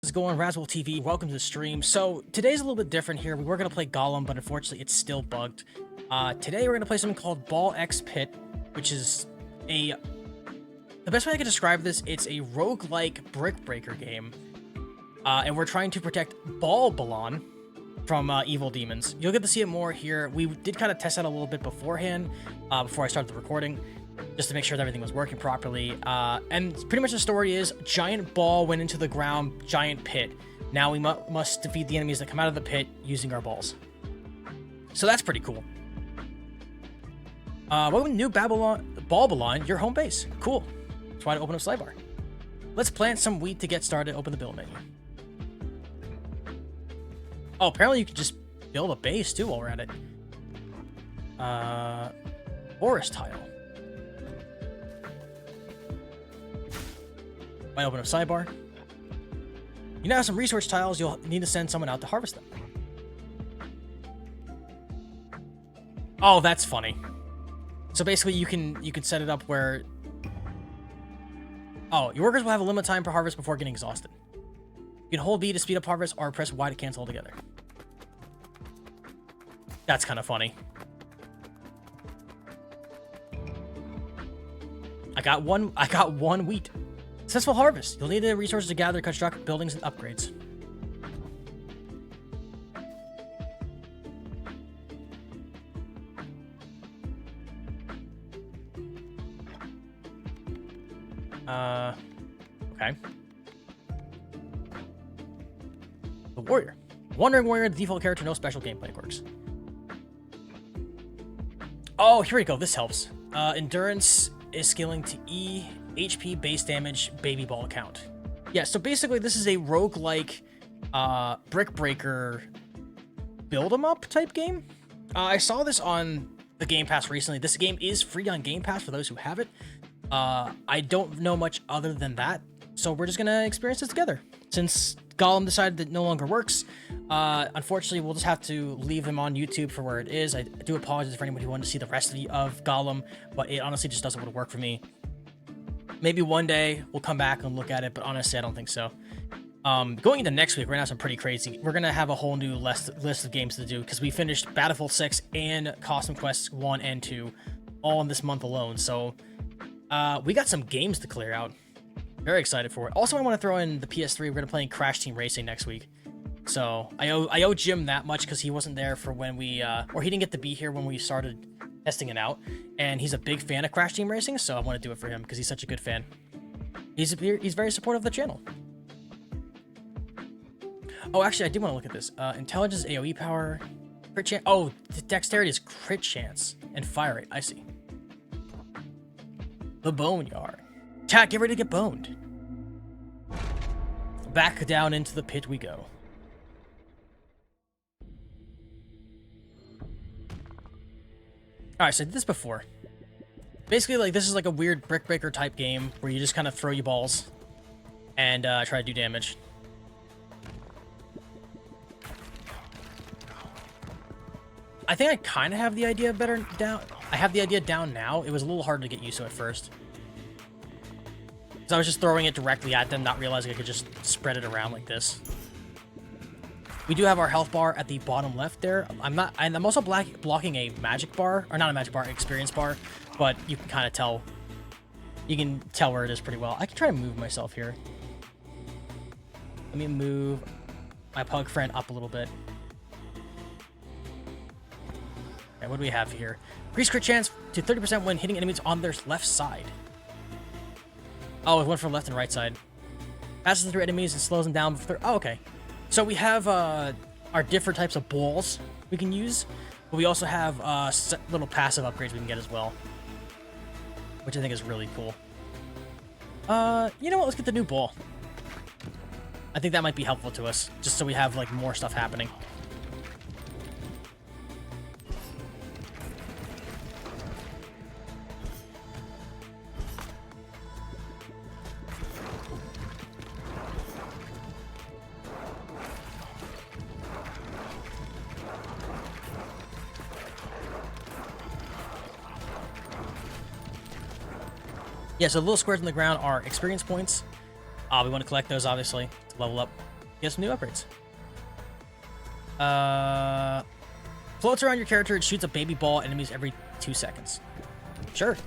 What's going on, Raswell TV? Welcome to the stream. So today's a little bit different here. We were gonna play Gollum, but unfortunately it's still bugged. Today we're gonna play something called Ball X Pit, which is the best way I can describe this, it's a roguelike brick breaker game. And we're trying to protect Gollum from evil demons. You'll get to see it more here. We did kind of test out a little bit beforehand, before I started the recording, just to make sure that everything was working properly. And pretty much the story is, giant ball went into the ground, giant pit. Now we must defeat the enemies that come out of the pit using our balls. So that's pretty cool. Welcome to New Babylon, your home base. Cool. Try to open up sidebar. Let's plant some wheat to get started. Open the build menu. Oh, apparently you can just build a base too while we're at it. Forest tile. Might open up sidebar. You now have some resource tiles. You'll need to send someone out to harvest them. Oh, that's funny. So basically, you can set it up where. Oh, your workers will have a limit time per harvest before getting exhausted. You can hold B to speed up harvest or press Y to cancel altogether. That's kind of funny. I got one wheat. Successful harvest. You'll need the resources to gather, construct buildings, and upgrades. Okay. The warrior. Wandering warrior, the default character, no special gameplay quirks. Oh, here we go. This helps. Endurance is scaling to E, HP, base damage, baby ball count. Yeah, so basically this is a roguelike brick breaker build 'em up type game. I saw this on the Game Pass recently. This game is free on Game Pass for those who have it. I don't know much other than that, so we're just gonna experience this together. Since Gollum decided that no longer works, unfortunately, we'll just have to leave him on YouTube for where it is. I do apologize for anybody who wanted to see the rest of Gollum, but it honestly just doesn't want to work for me. Maybe one day we'll come back and look at it, but honestly, I don't think so. Going into next week, we're gonna have some pretty crazy. We're gonna have a whole new list of games to do because we finished Battlefield 6 and Costume Quest 1 and 2 all in this month alone. So we got some games to clear out. Very excited for it. Also, I want to throw in the PS3. We're gonna play Crash Team Racing next week. So I owe Jim that much because he wasn't there for when we or he didn't get to be here when we started testing it out, and he's a big fan of Crash Team Racing, so I want to do it for him because he's such a good fan. He's very supportive of the channel. Oh, actually, I did want to look at this. Intelligence, AoE power, crit chance. Oh, dexterity is crit chance and fire rate. I see. The boneyard. Chat, get ready to get boned. Back down into the pit we go. Alright, so I did this before. Basically, like, this is like a weird brick breaker type game where you just kind of throw your balls and try to do damage. I think I kind of have the idea better down. I have the idea down now. It was a little hard to get used to at first. So I was just throwing it directly at them, not realizing I could just spread it around like this. We do have our health bar at the bottom left there. I'm also blocking a magic bar, or not a magic bar, experience bar, but you can kind of tell. You can tell where it is pretty well. I can try to move myself here. Let me move my pug friend up a little bit. Okay, what do we have here? Increase crit chance to 30% when hitting enemies on their left side. Oh, it went for left and right side. Passes through enemies and slows them down before. Oh, okay. So we have our different types of balls we can use, but we also have little passive upgrades we can get as well, which I think is really cool. You know what? Let's get the new ball. I think that might be helpful to us, just so we have like more stuff happening. Yeah, so the little squares on the ground are experience points. We want to collect those, obviously, to level up. Get some new upgrades. Floats around your character and shoots a baby ball at enemies every 2 seconds. Sure.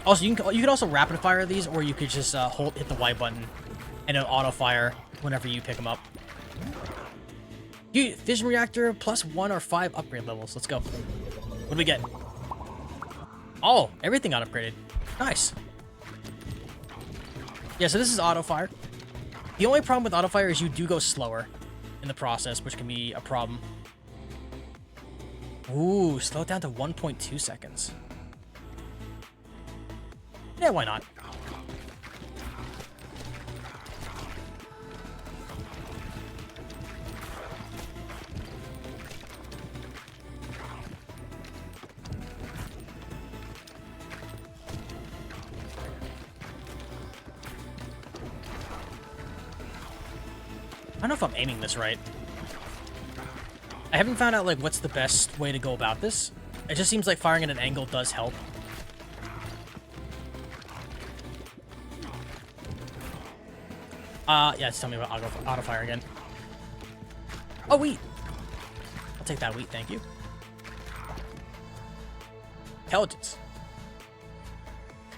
Also, you could also rapid fire these, or you could just hit the Y button and it'll auto fire whenever you pick them up. Fission reactor plus 1 or 5 upgrade levels. Let's go. What do we get? Oh, everything got upgraded. Nice. Yeah, so this is auto fire. The only problem with auto fire is you do go slower in the process, which can be a problem. Ooh, slow it down to 1.2 seconds. Yeah, why not? I don't know if I'm aiming this right. I haven't found out, like, what's the best way to go about this. It just seems like firing at an angle does help. Yeah, just tell me about auto fire again. Oh, wheat. I'll take that wheat, thank you. Intelligence.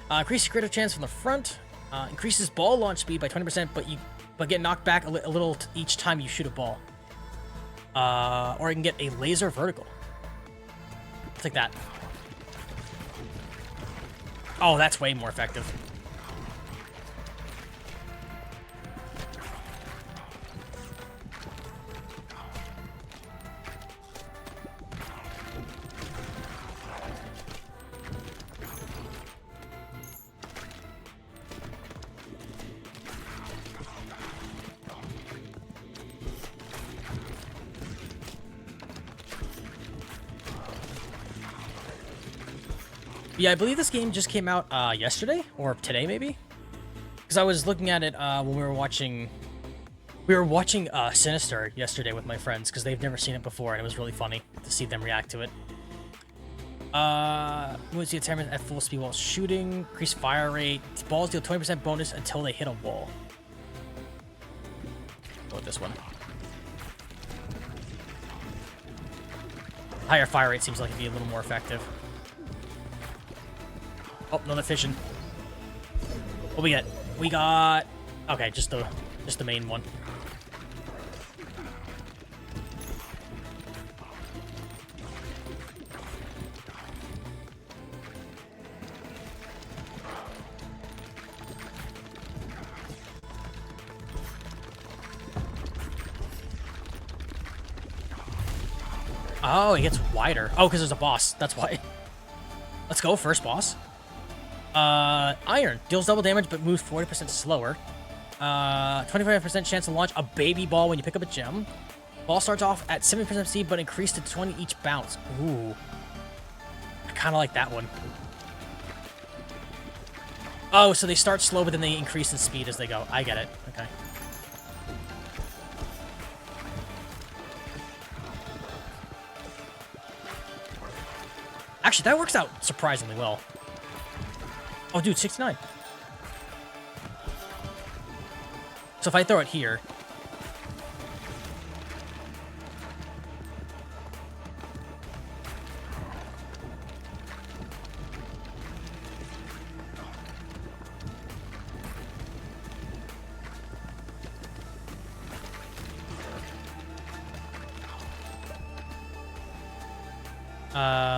Increases critical chance from the front. Increases ball launch speed by 20%, but get knocked back a little each time you shoot a ball. Or you can get a laser vertical. I'll take that. Oh, that's way more effective. Yeah, I believe this game just came out yesterday or today, maybe. Because I was looking at it when we were watching. We were watching Sinister yesterday with my friends because they've never seen it before, and it was really funny to see them react to it. Moves the attainment at full speed while shooting. Increase fire rate. These balls deal 20% bonus until they hit a wall. Go with this one. Higher fire rate seems like it'd be a little more effective. Oh, another fission. What we get? We got... Okay, just the main one. Oh, it gets wider. Oh, because there's a boss. That's why. Let's go, first boss. Iron. Deals double damage, but moves 40% slower. 25% chance to launch a baby ball when you pick up a gem. Ball starts off at 70% speed, but increased to 20 each bounce. Ooh. I kind of like that one. Oh, so they start slow, but then they increase in speed as they go. I get it. Okay. Actually, that works out surprisingly well. Oh, dude, 69. So if I throw it here...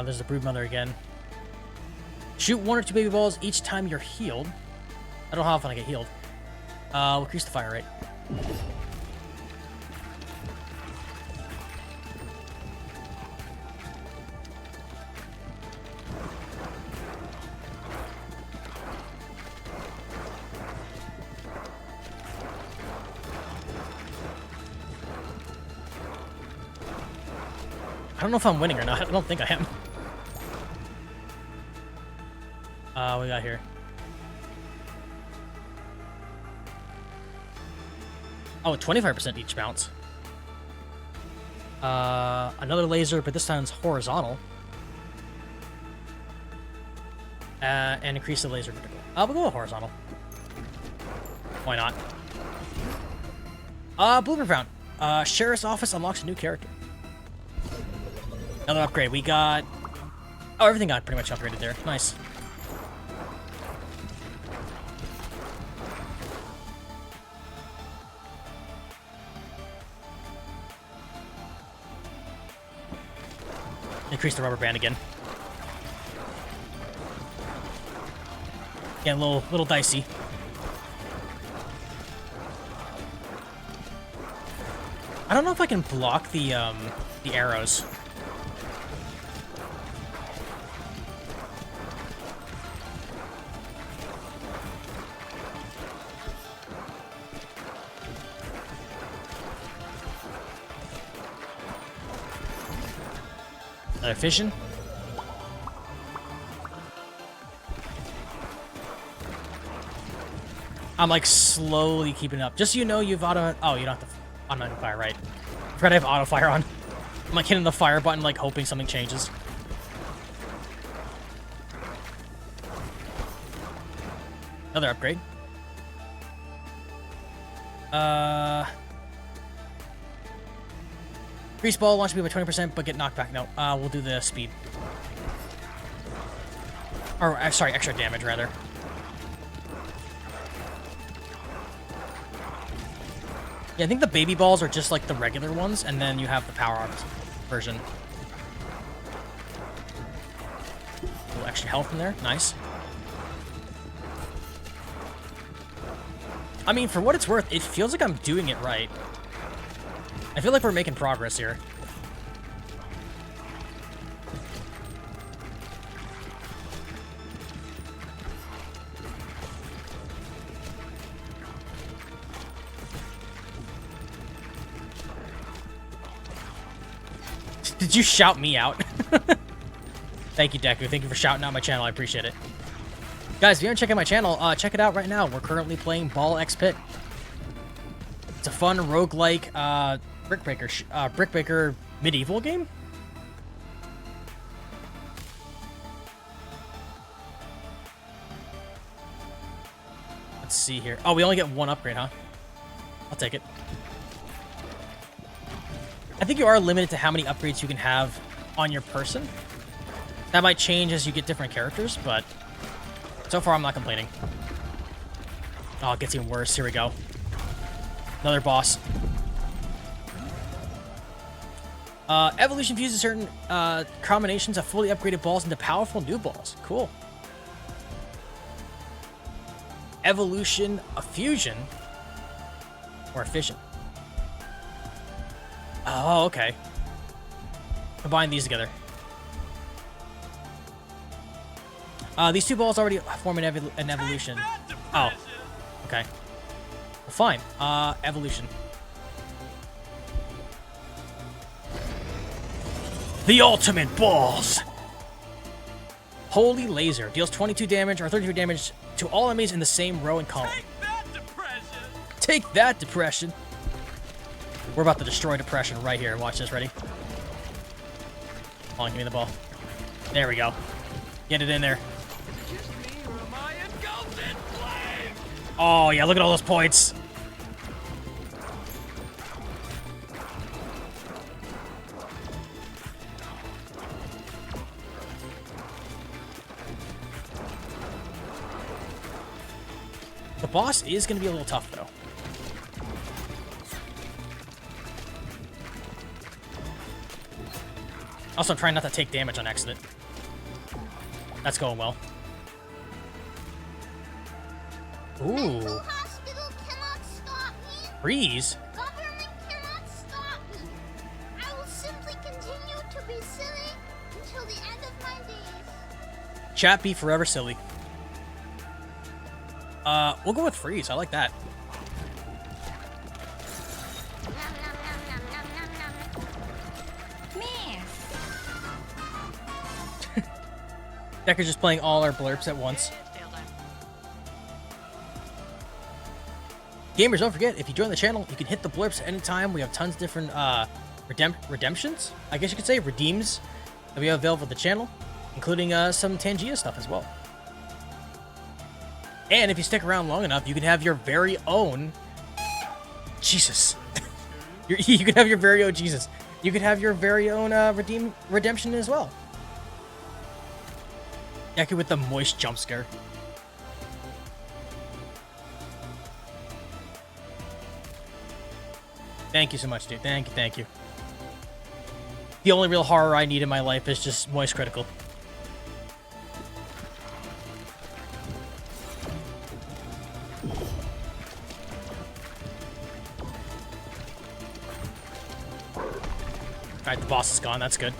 there's the broodmother again. Shoot 1 or 2 baby balls each time you're healed. I don't know how often I get healed. We'll increase the fire rate. I don't know if I'm winning or not. I don't think I am. What we got here? Oh, 25% each bounce. Another laser, but this time it's horizontal. And increase the laser vertical. We'll go with horizontal. Why not? Blueprint found. Sheriff's office unlocks a new character. Another upgrade. We got... Oh, everything got pretty much upgraded there. Nice. Increase the rubber band again. Yeah, a little dicey. I don't know if I can block the arrows. Another fission. I'm like slowly keeping up. Just so you know, you've auto. Oh, you don't have to automatic fire, right? I forgot I have auto fire on. I'm like hitting the fire button, like hoping something changes. Another upgrade. Increase ball launch speed by 20%, but get knocked back. No, we'll do the speed. Or, sorry, extra damage, rather. Yeah, I think the baby balls are just like the regular ones, and then you have the power-up version. A little extra health in there. Nice. I mean, for what it's worth, it feels like I'm doing it right. I feel like we're making progress here. Did you shout me out? Thank you, Deku. Thank you for shouting out my channel. I appreciate it. Guys, if you haven't checked out my channel, check it out right now. We're currently playing Ball X Pit. It's a fun roguelike brick breaker medieval game. Let's see here. Oh, we only get one upgrade, huh? I'll take it. I think you are limited to how many upgrades you can have on your person. That might change as you get different characters, but so far I'm not complaining. Oh, it gets even worse. Here we go. Another boss. Evolution fuses certain combinations of fully upgraded balls into powerful new balls. Cool. Evolution, a fusion, or a fission. Oh, okay. Combine these together. These two balls already form an evolution. Oh, okay. Well, fine. Evolution. The ultimate balls! Holy laser. Deals 22 damage or 33 damage to all enemies in the same row and column. Take that, depression! Take that, depression! We're about to destroy depression right here. Watch this. Ready? Come on, give me the ball. There we go. Get it in there. Oh, yeah, look at all those points. The boss is going to be a little tough, though. Also, I'm trying not to take damage on accident. That's going well. Ooh. Hospital cannot stop me. Freeze? Government cannot stop me. I will simply continue to be silly until the end of my days. Chat be forever silly. We'll go with freeze. I like that. Decker's just playing all our blurps at once. Gamers, don't forget, if you join the channel, you can hit the blurps at any time. We have tons of different redemptions, I guess you could say, redeems that we have available for the channel, including some Tangia stuff as well. And if you stick around long enough, you can have your very own... Jesus. You could have your very own... Jesus. You could have your very own redemption as well. Deku with the moist jump scare. Thank you so much, dude. Thank you, thank you. The only real horror I need in my life is just moist critical. Alright, the boss is gone. That's good.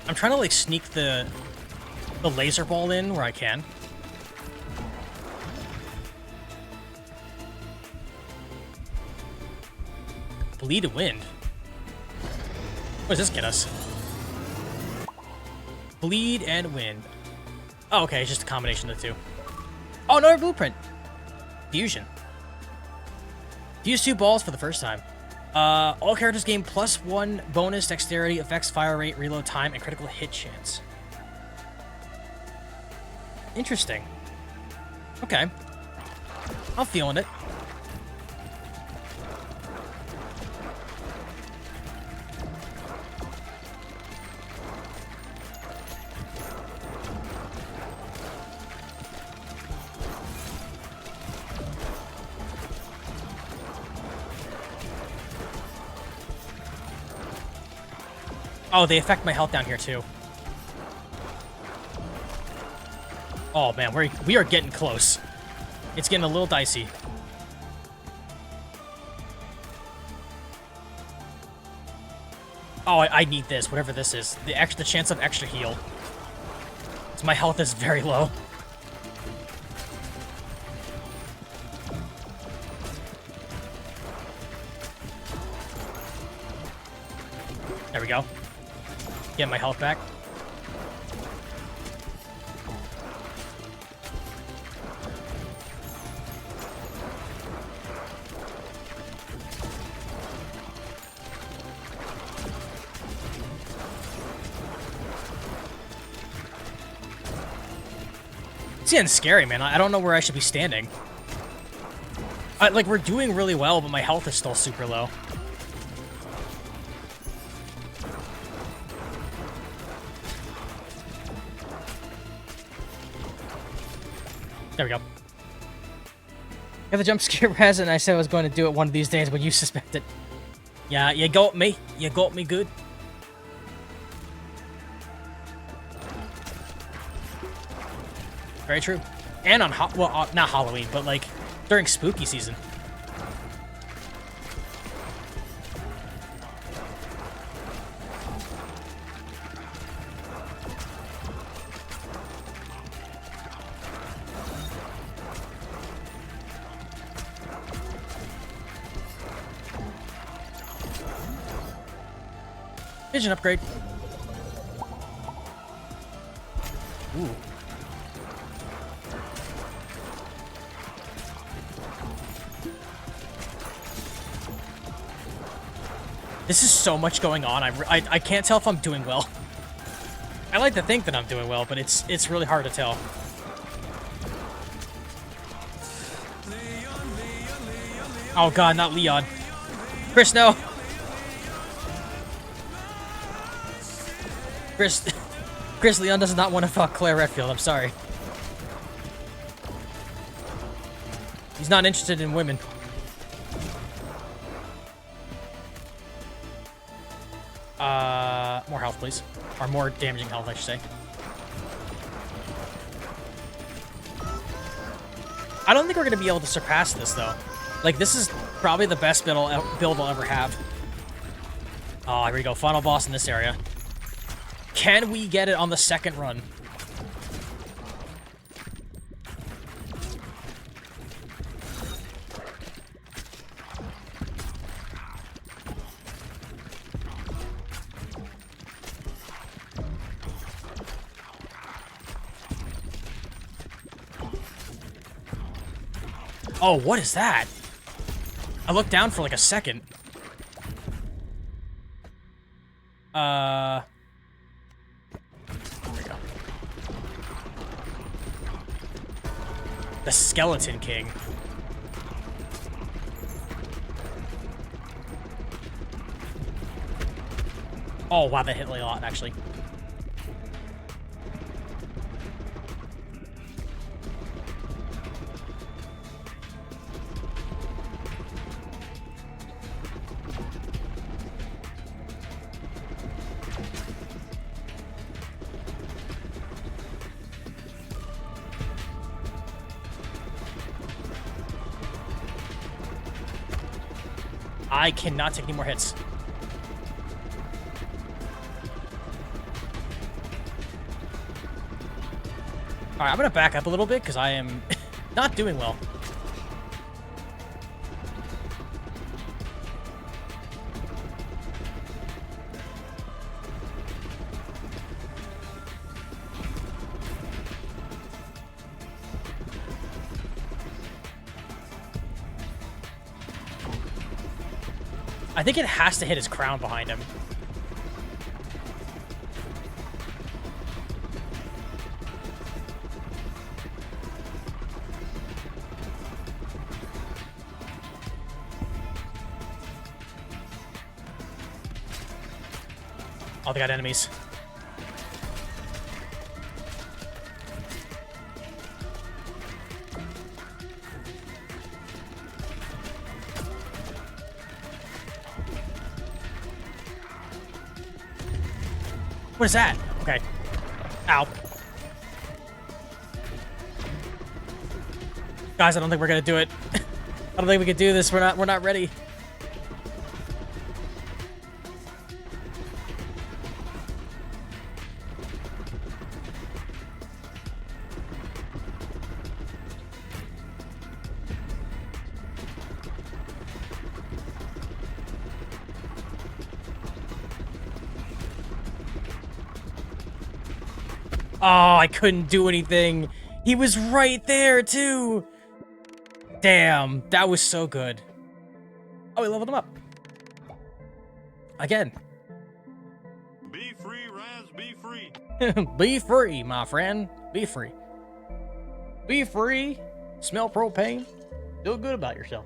I'm trying to, like, sneak the laser ball in where I can. Bleed and wind. What does this get us? Bleed and wind. Oh, okay, it's just a combination of the two. Oh, another blueprint. Fusion. Fuse 2 balls for the first time. All characters gain +1 bonus dexterity, effects, fire rate, reload time, and critical hit chance. Interesting. Okay. I'm feeling it. Oh, they affect my health down here, too. Oh, man, we are getting close. It's getting a little dicey. Oh, I need this, whatever this is. The chance of extra heal. So my health is very low. There we go. Get my health back. It's getting scary, man. I don't know where I should be standing. Like, we're doing really well, but my health is still super low. There we go. Got the jump scare res, and I said I was going to do it one of these days when you suspect it. Yeah, you got me. You got me good. Very true. And on, well, not Halloween, but like during spooky season. Vision upgrade. Ooh. This is so much going on. I can't tell if I'm doing well. I like to think that I'm doing well, but it's really hard to tell. Oh god, not Leon. Chris, no. Chris, Leon does not want to fuck Claire Redfield. I'm sorry. He's not interested in women. More health, please. Or more damaging health, I should say. I don't think we're going to be able to surpass this, though. Like, this is probably the best build I'll ever have. Oh, here we go. Final boss in this area. Can we get it on the second run? Oh, what is that? I looked down for like a second. There we go. The Skeleton King. Oh, wow, that hit a lot, actually. I cannot take any more hits. Alright, I'm gonna back up a little bit because I am not doing well. I think it has to hit his crown behind him. Oh, they got enemies. What is that? Okay. Ow. Guys, I don't think we're gonna do it. I don't think we can do this. We're not ready. Oh, I couldn't do anything. He was right there, too. Damn, that was so good. Oh, we leveled him up. Again. Be free, Raz, be free. Be free, my friend. Be free. Be free. Smell propane. Feel good about yourself.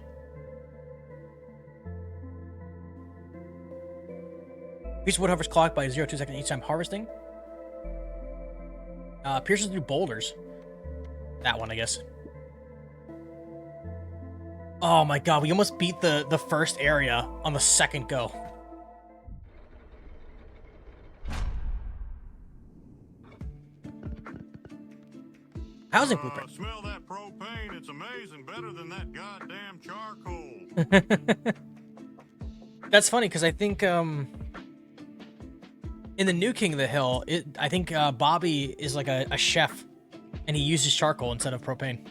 Increase wood harvest clock by 0.2 seconds each time harvesting. Pierces through boulders. That one, I guess. Oh my god, we almost beat the first area on the second go. Housing blueprint. Smell that propane. It's amazing. Better than that goddamn charcoal. That's funny, because I think, in the new King of the Hill, I think Bobby is like a chef, and he uses charcoal instead of propane.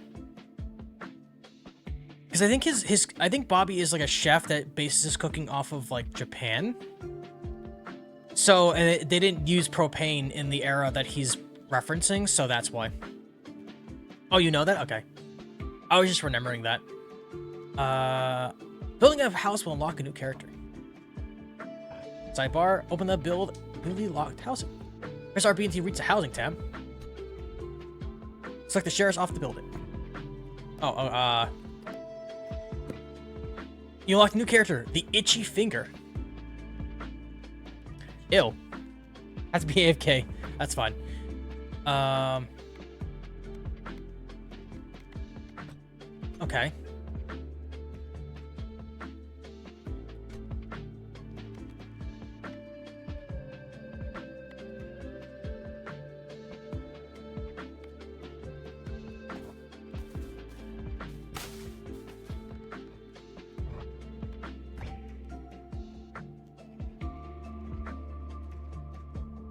Because I think I think Bobby is like a chef that bases his cooking off of like Japan. So they didn't use propane in the era that he's referencing, so that's why. Oh, you know that? Okay. I was just remembering that. Building a house will unlock a new character. Sidebar, open the build newly locked housing. Press RB until you reach the housing tab. Select the shares off the building. You unlock a new character, the Itchy Finger. Ew. Has to be AFK. That's fine. Okay.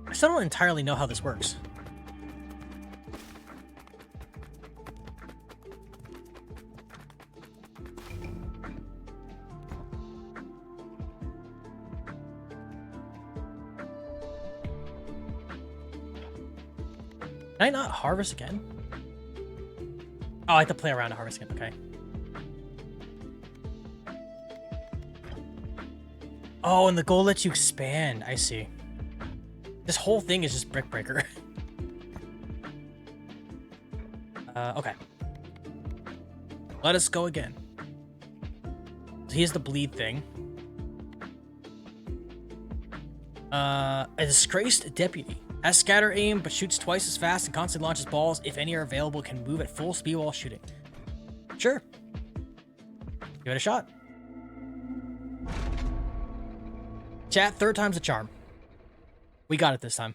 I still don't entirely know how this works. Can I not harvest again? Oh, I have to play around to harvest again. Okay. Oh, and the goal lets you expand. I see. This whole thing is just Brick Breaker. Okay. Let us go again. So here's the bleed thing. A disgraced deputy. Has scatter aim, but shoots twice as fast and constantly launches balls. If any are available, can move at full speed while shooting. Sure. Give it a shot. Chat, third time's a charm. We got it this time.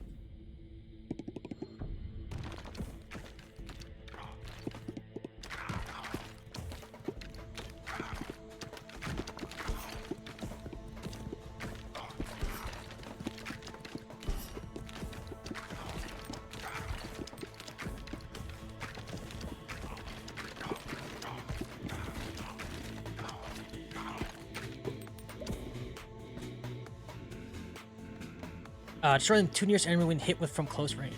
Destroy the 2 nearest enemy when hit with from close range.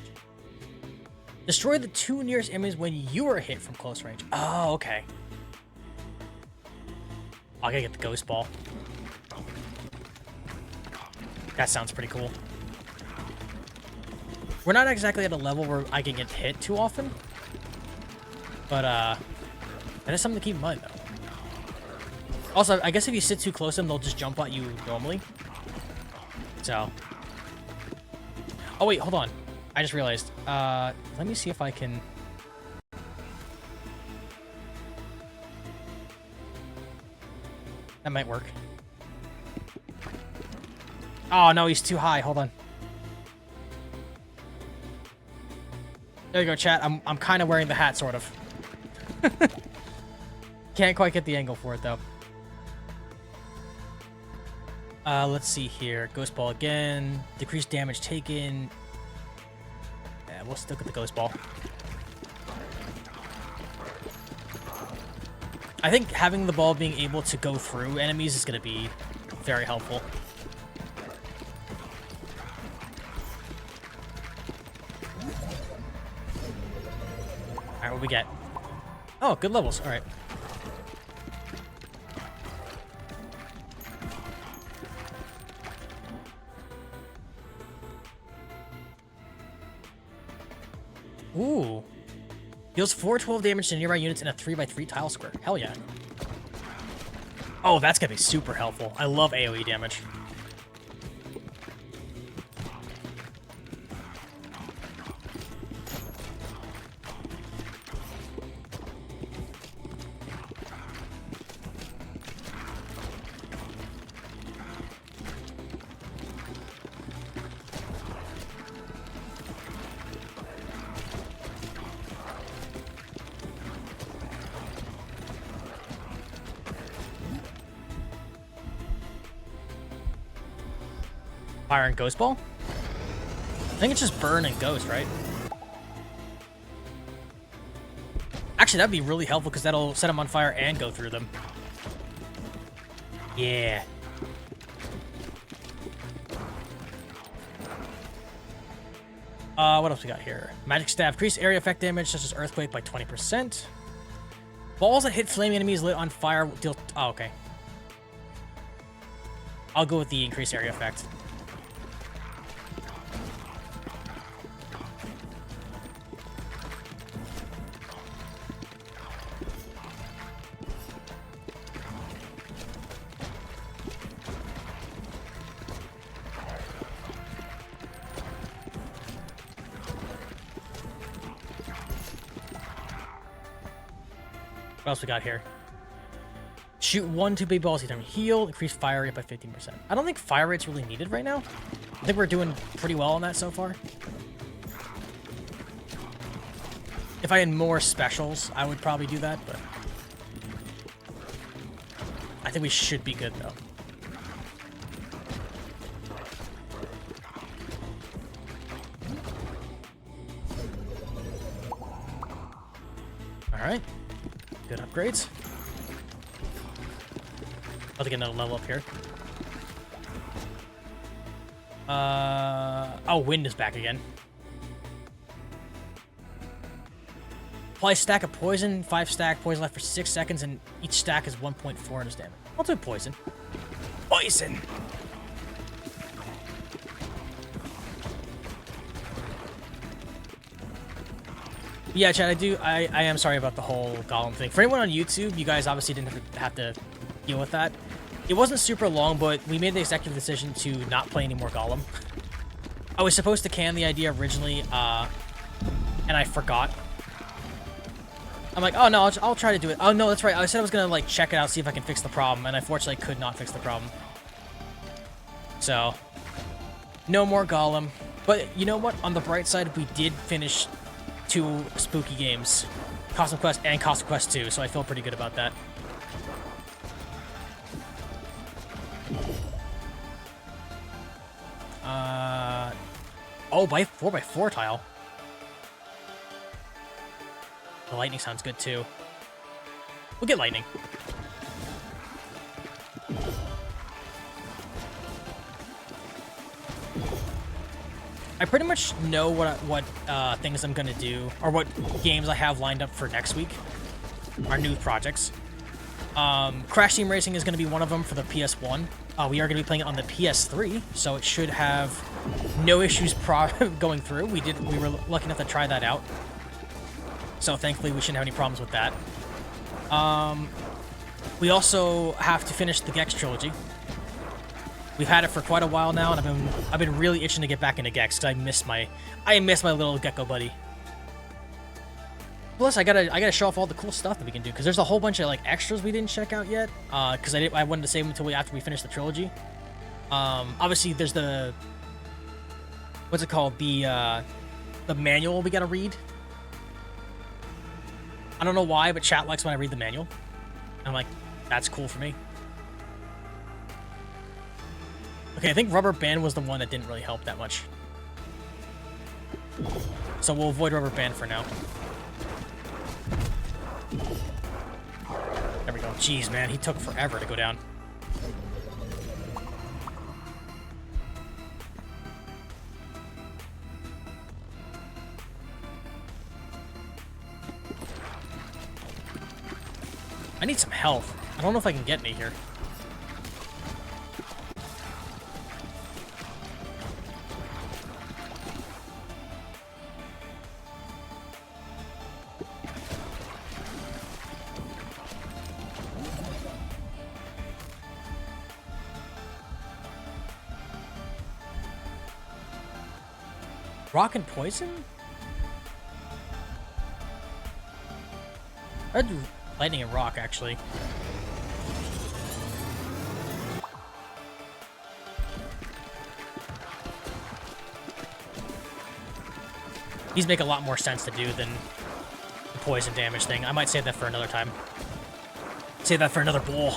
Destroy the 2 nearest enemies when you are hit from close range. Oh, okay. I gotta get the ghost ball. That sounds pretty cool. We're not exactly at a level where I can get hit too often. But, that is something to keep in mind, though. Also, I guess if you sit too close to them, they'll just jump at you normally. So... Oh, wait, hold on. I just realized. Let me see if I can... That might work. Oh, no, he's too high. Hold on. There you go, chat. I'm kind of wearing the hat, sort of. Can't quite get the angle for it, though. Let's see here. Ghost ball again. Decreased damage taken. Yeah, we'll stick with the ghost ball. I think having the ball being able to go through enemies is going to be very helpful. Alright, what we get? Oh, good levels. Alright. Ooh. Deals 412 damage to nearby units in a 3x3 tile square. Hell yeah. Oh, that's gonna be super helpful. I love AoE damage. Fire and Ghost Ball? I think it's just Burn and Ghost, right? Actually, that'd be really helpful because that'll set them on fire and go through them. Yeah. What else we got here? Magic Staff. Increase area effect damage such as Earthquake by 20%. Balls that hit flaming enemies lit on fire will deal... Oh, okay. I'll go with the increased area effect. What else we got here? Shoot 1, 2 big balls each time. Heal, increase fire rate by 15%. I don't think fire rate's really needed right now. I think we're doing pretty well on that so far. If I had more specials, I would probably do that, but... I think we should be good, though. Alright. Good upgrades. About to get another level up here. Oh, wind is back again. Apply stack of poison, 5 stack, poison left for 6 seconds, and each stack is 1.4 in his damage. I'll do poison. Poison! Yeah, Chad, I am sorry about the whole Gollum thing. For anyone on YouTube, you guys obviously didn't have to deal with that. It wasn't super long, but we made the executive decision to not play any more Gollum. I was supposed to can the idea originally, and I forgot. I'm like, oh no, I'll try to do it. Oh no, that's right. I said I was gonna like check it out, see if I can fix the problem, and I fortunately could not fix the problem. So, no more Gollum. But you know what? On the bright side, we did finish 2 spooky games, Costume Quest and Costume Quest 2, so I feel pretty good about that. Oh, by 4x4 tile. The lightning sounds good too. We'll get lightning. I pretty much know what things I'm gonna do, or what games I have lined up for next week. Our new projects. Crash Team Racing is gonna be one of them for the PS1. We are gonna be playing it on the PS3, so it should have no issues going through. We were lucky enough to try that out, so thankfully we shouldn't have any problems with that. We also have to finish the Gex trilogy. We've had it for quite a while now, and I've been really itching to get back into Gex because I miss my little gecko buddy. Plus, I gotta show off all the cool stuff that we can do, because there's a whole bunch of like extras we didn't check out yet. Because I wanted to save them until after we finish the trilogy. Obviously, there's the what's it called, the manual we gotta read. I don't know why, but chat likes when I read the manual. I'm like, that's cool for me. Okay, I think Rubber Band was the one that didn't really help that much. So we'll avoid Rubber Band for now. There we go. Jeez, man, he took forever to go down. I need some health. I don't know if I can get any here. Rock and poison? I'd do lightning and rock, actually. These make a lot more sense to do than the poison damage thing. I might save that for another time. Save that for another bowl.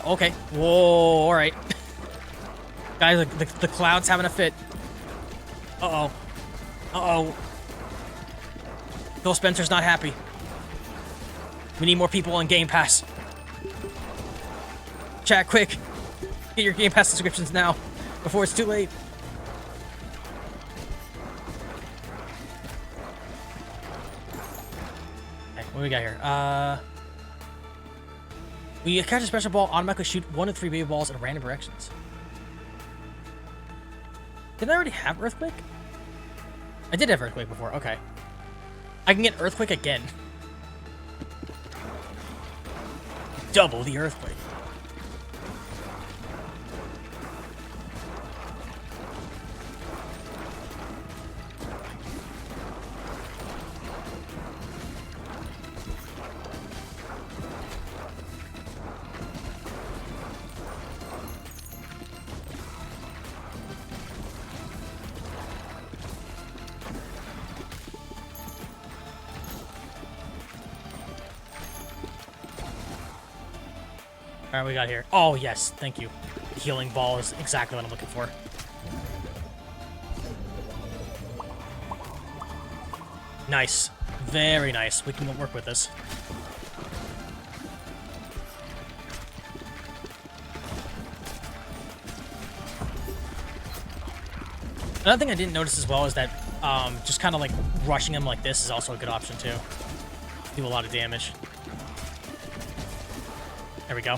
Okay. Whoa, alright. Guys, the cloud's having a fit. Uh-oh. Uh-oh. Phil Spencer's not happy. We need more people on Game Pass. Chat, quick. Get your Game Pass subscriptions now, before it's too late. Okay, what do we got here? When you catch a special ball, automatically shoot 1 to 3 baby balls in random directions. Didn't I already have Earthquake? I did have Earthquake before, okay. I can get Earthquake again. Double the Earthquake. All right, we got here. Oh, yes. Thank you. Healing ball is exactly what I'm looking for. Nice. Very nice. We can work with this. Another thing I didn't notice as well is that just kind of like rushing him like this is also a good option too. Do a lot of damage. There we go.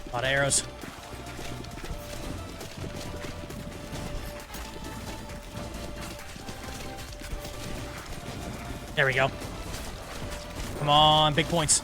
A lot of arrows. There we go. Come on, big points.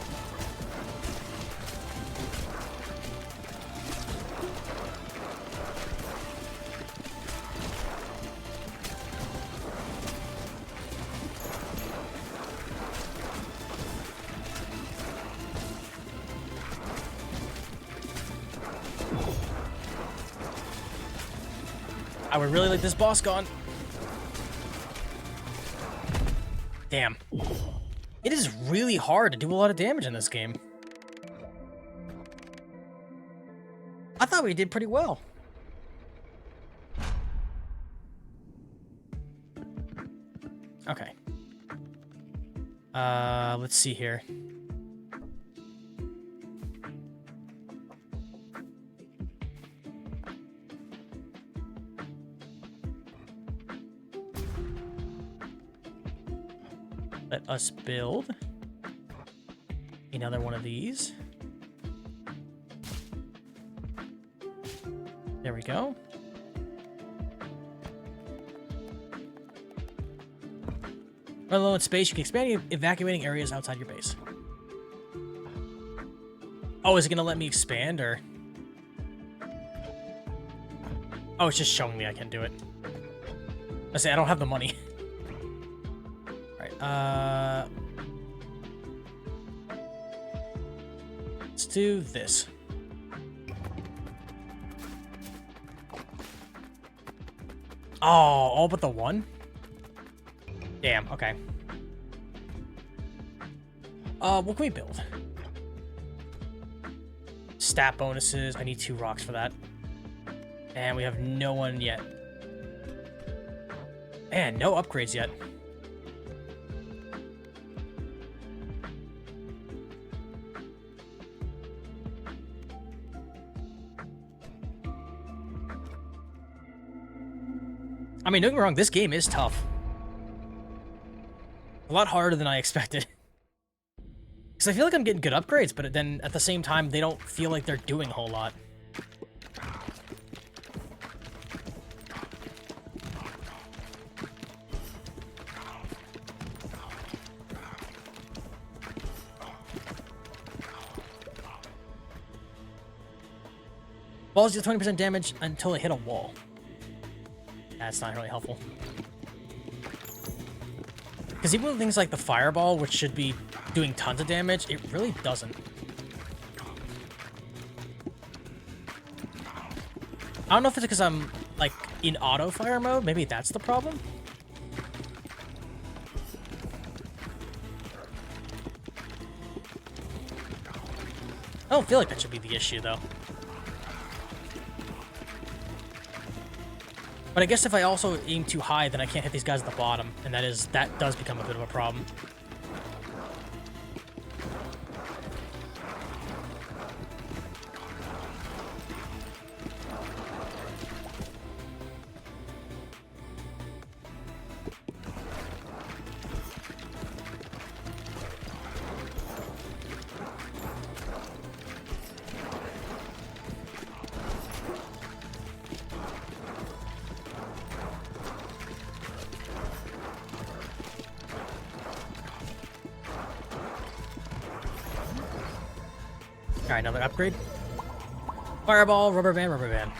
I would really like this boss gone. Damn. It is really hard to do a lot of damage in this game. I thought we did pretty well. Okay. Let's see here. Let us build another one of these. There we go. Run low in space, you can expand evacuating areas outside your base. Oh, is it gonna let me expand or? Oh, it's just showing me I can do it. I say I don't have the money. Let's do this. Oh, all but the one? Damn, okay. What can we build? Stat bonuses. I need 2 rocks for that. And we have no one yet. Man, no upgrades yet. I mean, don't get me wrong, this game is tough. A lot harder than I expected. Because I feel like I'm getting good upgrades, but then at the same time, they don't feel like they're doing a whole lot. Balls deal 20% damage until they hit a wall. That's not really helpful. Because even with things like the fireball, which should be doing tons of damage, it really doesn't. I don't know if it's because I'm, like, in auto-fire mode. Maybe that's the problem. I don't feel like that should be the issue, though. But I guess if I also aim too high, then I can't hit these guys at the bottom, and that does become a bit of a problem. Alright, another upgrade. Fireball, rubber band, rubber band.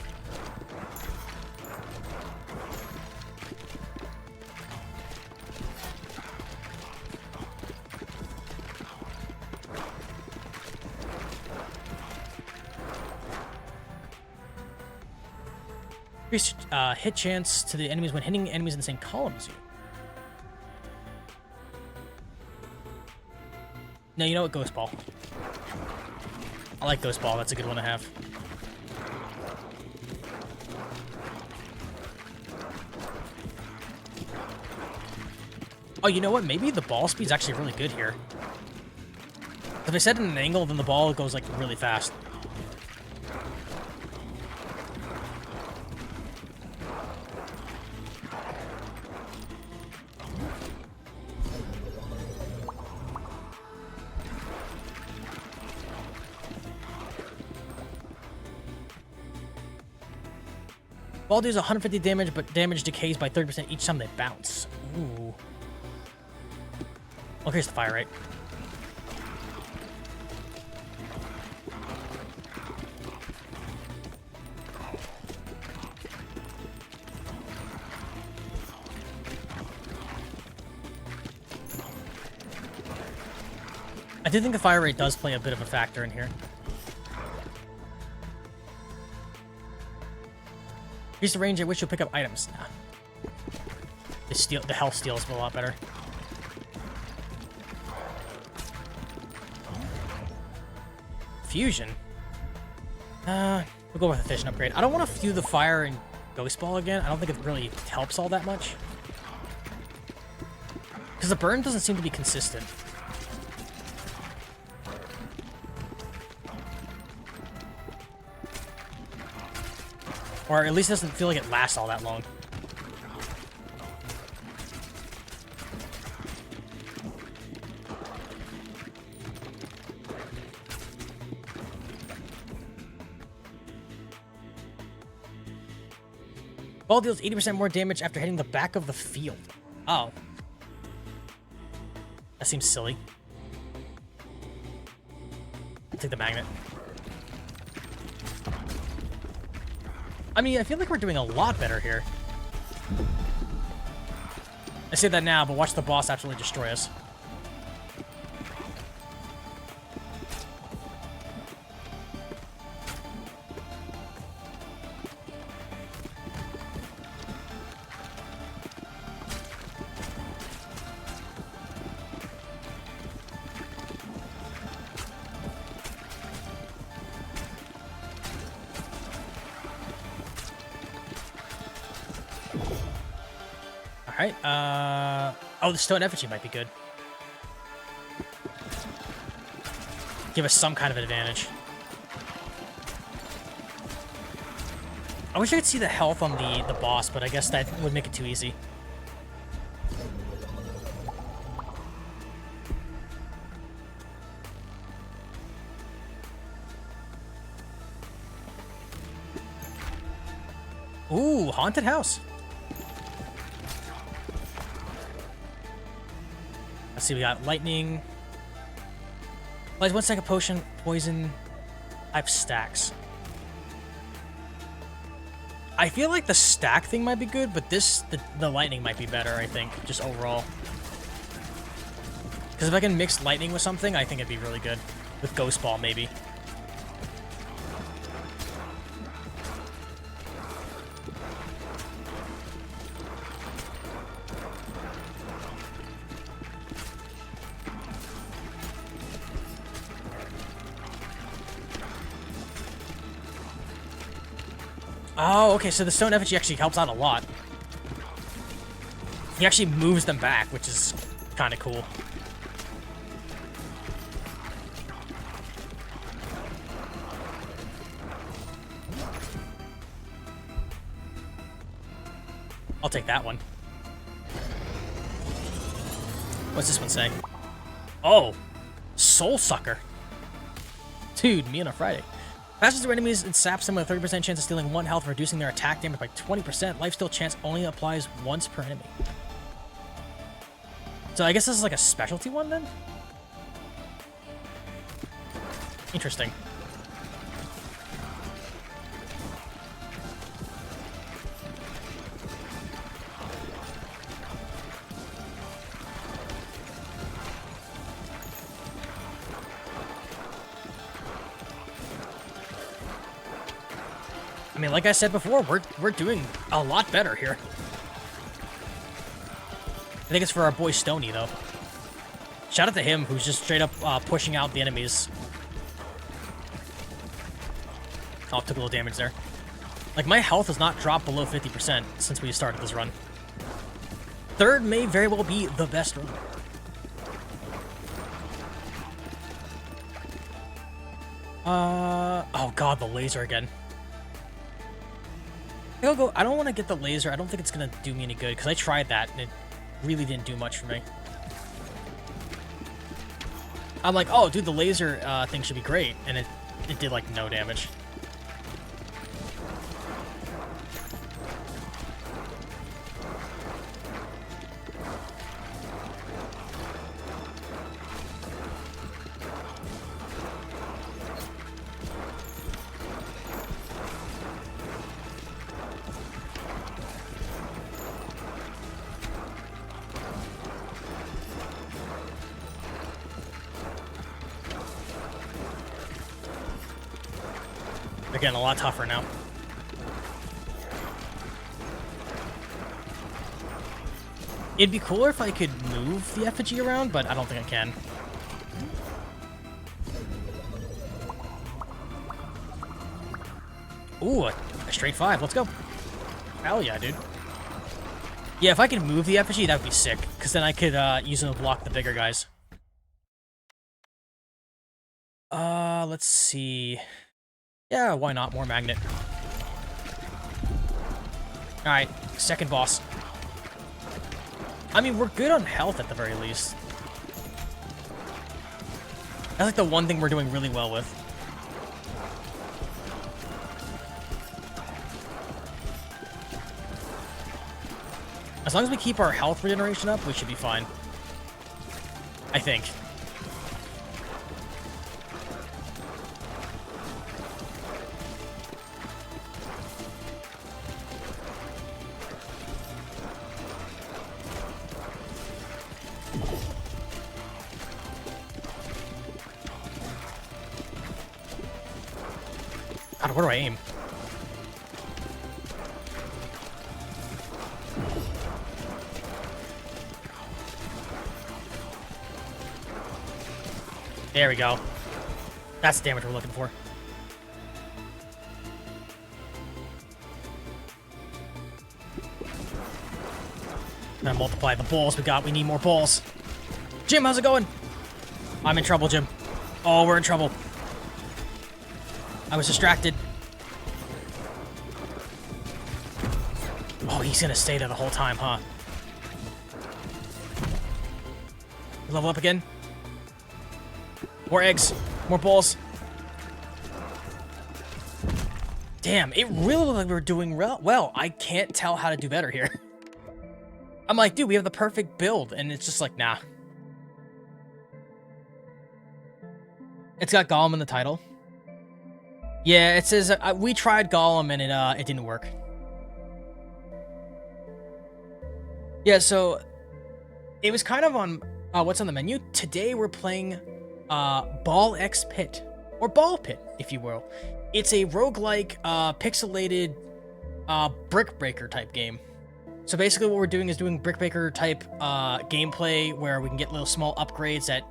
Increase hit chance to the enemies when hitting enemies in the same column as you. No, you know what? Ghost Ball. I like Ghost Ball. That's a good one to have. Oh, you know what? Maybe the ball speed's actually really good here. If I set it in an angle, then the ball goes, like, really fast. Ball deals 150 damage, but damage decays by 30% each time they bounce. Ooh. Oh, here's the fire rate. I do think the fire rate does play a bit of a factor in here. Here's the range at which you'll pick up items. Nah. The health steals a lot better. Fusion. We'll go with efficient upgrade. I don't want to view the fire and Ghost Ball again. I don't think it really helps all that much. Because the burn doesn't seem to be consistent. Or at least it doesn't feel like it lasts all that long. Ball deals 80% more damage after hitting the back of the field. Oh. That seems silly. I'll take the magnet. I mean, I feel like we're doing a lot better here. I say that now, but watch the boss actually destroy us. Alright, oh, the stone effigy might be good. Give us some kind of advantage. I wish I could see the health on the boss, but I guess that would make it too easy. Ooh, haunted house. Let's see, we got lightning. Applies 1 second potion, poison, type stacks. I feel like the stack thing might be good, but the lightning might be better, I think, just overall. Because if I can mix lightning with something, I think it'd be really good. With Ghost Ball, maybe. Oh, okay, so the stone effigy actually helps out a lot. He actually moves them back, which is kind of cool. I'll take that one. What's this one say? Oh, Soul Sucker. Dude, me on a Friday. Passes through enemies and saps them with a 30% chance of stealing 1 health, reducing their attack damage by 20%. Lifesteal chance only applies once per enemy. So I guess this is like a specialty one then? Interesting. I mean, like I said before, we're doing a lot better here. I think it's for our boy Stony, though. Shout out to him, who's just straight up pushing out the enemies. Oh, took a little damage there. Like, my health has not dropped below 50% since we started this run. Third may very well be the best run. Oh god, the laser again. I don't want to get the laser. I don't think it's going to do me any good, because I tried that, and it really didn't do much for me. I'm like, oh, dude, the laser thing should be great, and it did, like, no damage. They're getting a lot tougher now. It'd be cooler if I could move the effigy around, but I don't think I can. Ooh, a straight 5. Let's go. Hell yeah, dude. Yeah, if I could move the effigy, that would be sick, because then I could use them to block the bigger guys. Let's see. Yeah, why not? More magnet. Alright, second boss. I mean, we're good on health at the very least. That's like the one thing we're doing really well with. As long as we keep our health regeneration up, we should be fine. I think. God, where do I aim? There we go. That's the damage we're looking for. Now multiply the balls we got. We need more balls. Jim, how's it going? I'm in trouble, Jim. Oh, we're in trouble. I was distracted. Oh, he's gonna stay there the whole time, huh? Level up again. More eggs. More balls. Damn, it really looked like we were doing well. I can't tell how to do better here. I'm like, dude, we have the perfect build, and it's just like, nah. It's got Gollum in the title. Yeah, it says we tried Gollum and it didn't work. Yeah, so it was kind of on what's on the menu. Today we're playing Ball X Pit, or Ball Pit, if you will. It's a roguelike, pixelated brick breaker type game. So basically what we're doing is doing brick breaker type gameplay where we can get little small upgrades that,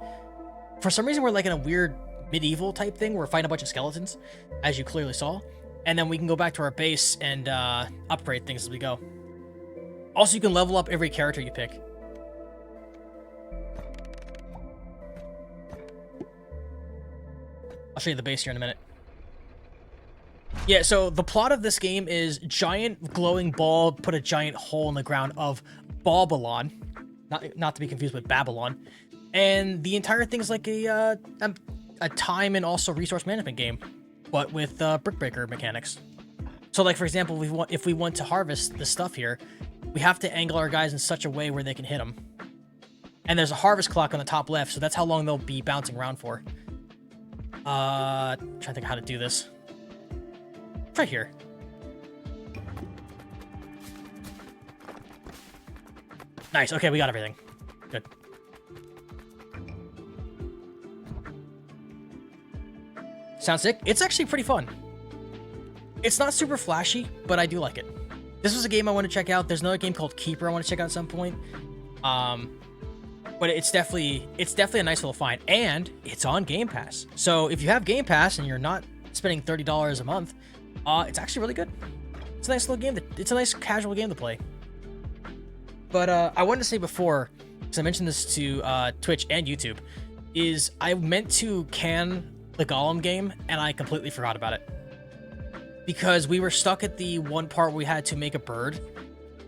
for some reason, we're like in a weird medieval type thing where we're fighting a bunch of skeletons, as you clearly saw. And then we can go back to our base and upgrade things as we go. Also, you can level up every character you pick. I'll show you the base here in a minute. Yeah, so the plot of this game is giant glowing ball put a giant hole in the ground of Babylon, not to be confused with Babylon, and the entire thing is like a time and also resource management game, but with brick breaker mechanics. So, like for example, if we want to harvest the stuff here, we have to angle our guys in such a way where they can hit them. And there's a harvest clock on the top left, so that's how long they'll be bouncing around for. Trying to think how to do this. Right here. Nice. Okay, we got everything. Good. Sounds sick. It's actually pretty fun. It's not super flashy, but I do like it. This was a game I want to check out. There's another game called Keeper I want to check out at some point. But it's definitely a nice little find, and it's on Game Pass. So if you have Game Pass and you're not spending $30 a month, it's actually really good. It's a nice little game. It's a nice casual game to play. But I wanted to say before, because I mentioned this to Twitch and YouTube, is I meant to can the Gollum game, and I completely forgot about it. Because we were stuck at the one part where we had to make a bird,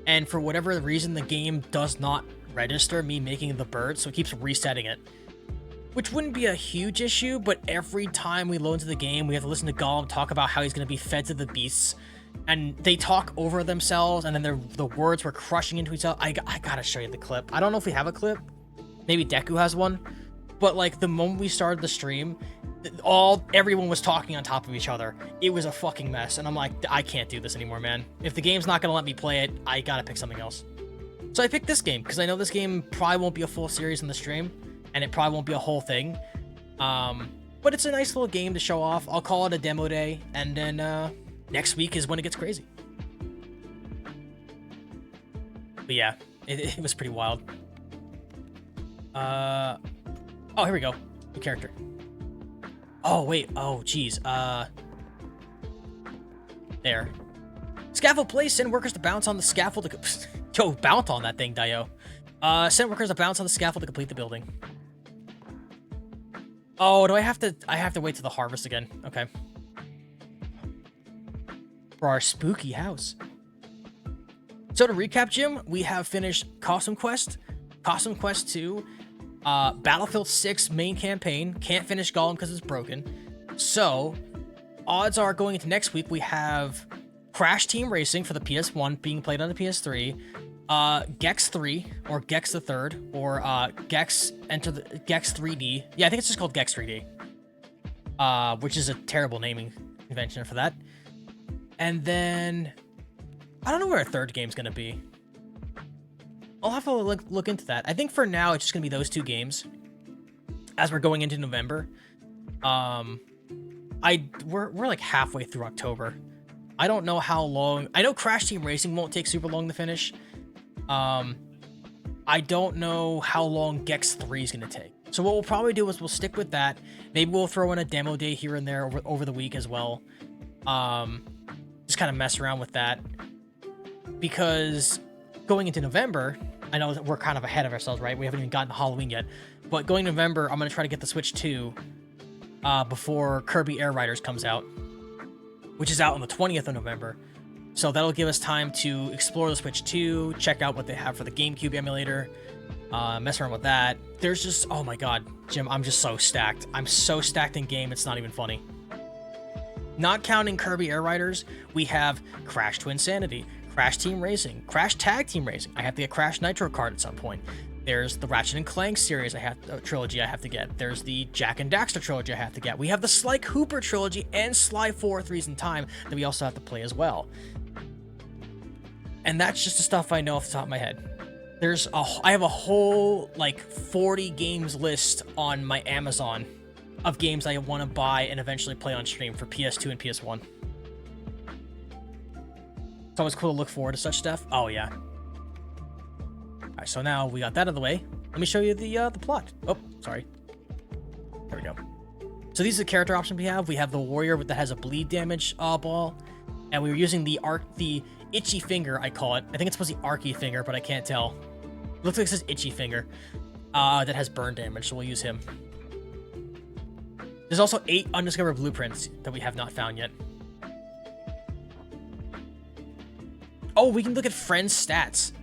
and for whatever reason, the game does not register me making the bird, so it keeps resetting it. Which wouldn't be a huge issue, but every time we load into the game, we have to listen to Gollum talk about how he's going to be fed to the beasts, and they talk over themselves, and then the words were crushing into each other. I gotta show you the clip. I don't know if we have a clip. Maybe Deku has one. But like the moment we started the stream, everyone was talking on top of each other. It was a fucking mess, and I'm like, I can't do this anymore, man. If the game's not gonna let me play it, I gotta pick something else. So I picked this game because I know this game probably won't be a full series in the stream, and it probably won't be a whole thing. But it's a nice little game to show off. I'll call it a demo day, and then next week is when it gets crazy. But yeah, it was pretty wild. Oh, here we go. New character. Oh, wait. Oh, geez. There. Scaffold place. Send workers to bounce on the scaffold to... Yo, bounce on that thing, Dio. Send workers to bounce on the scaffold to complete the building. Oh, do I have to... I have to wait till the harvest again. Okay. For our spooky house. So to recap, Jim, we have finished Costume Quest 2, Battlefield 6 main campaign. Can't finish Gollum because it's broken. So, odds are going into next week, we have Crash Team Racing for the PS1 being played on the PS3, Gex 3, or Gex the Third, or Gex 3D. Yeah, I think it's just called Gex 3D, which is a terrible naming convention for that. And then, I don't know where a third game's going to be. I'll have to look into that. I think for now, it's just going to be those two games as we're going into November. We're like halfway through October. I don't know how long. I know Crash Team Racing won't take super long to finish. I don't know how long Gex 3 is going to take. So what we'll probably do is we'll stick with that. Maybe we'll throw in a demo day here and there over the week as well. Just kind of mess around with that. Because going into November, I know that we're kind of ahead of ourselves, right? We haven't even gotten to Halloween yet. But going November, I'm going to try to get the Switch 2 before Kirby Air Riders comes out, which is out on the 20th of November. So that'll give us time to explore the Switch 2, check out what they have for the GameCube emulator, mess around with that. There's just, oh my god, Jim, I'm just so stacked. I'm so stacked in game, it's not even funny. Not counting Kirby Air Riders, we have Crash to Insanity, Crash Team Racing, Crash Tag Team Racing. I have to get Crash Nitro card at some point. There's the Ratchet and Clank series trilogy I have to get. There's the Jak and Daxter trilogy I have to get. We have the Sly Cooper trilogy and Sly 4 Threes in Time that we also have to play as well. And that's just the stuff I know off the top of my head. I have a whole like 40 games list on my Amazon of games I want to buy and eventually play on stream for PS2 and PS1. It's always cool to look forward to such stuff. Oh yeah. Alright, so now we got that out of the way. Let me show you the plot. Oh, sorry. There we go. So these are the character options we have. We have the warrior that has a bleed damage ball, and we were using the itchy finger, I call it. I think it's supposed to be archy finger, but I can't tell. It looks like it says itchy finger. That has burn damage, so we'll use him. There's also 8 undiscovered blueprints that we have not found yet. Oh, we can look at friends' stats.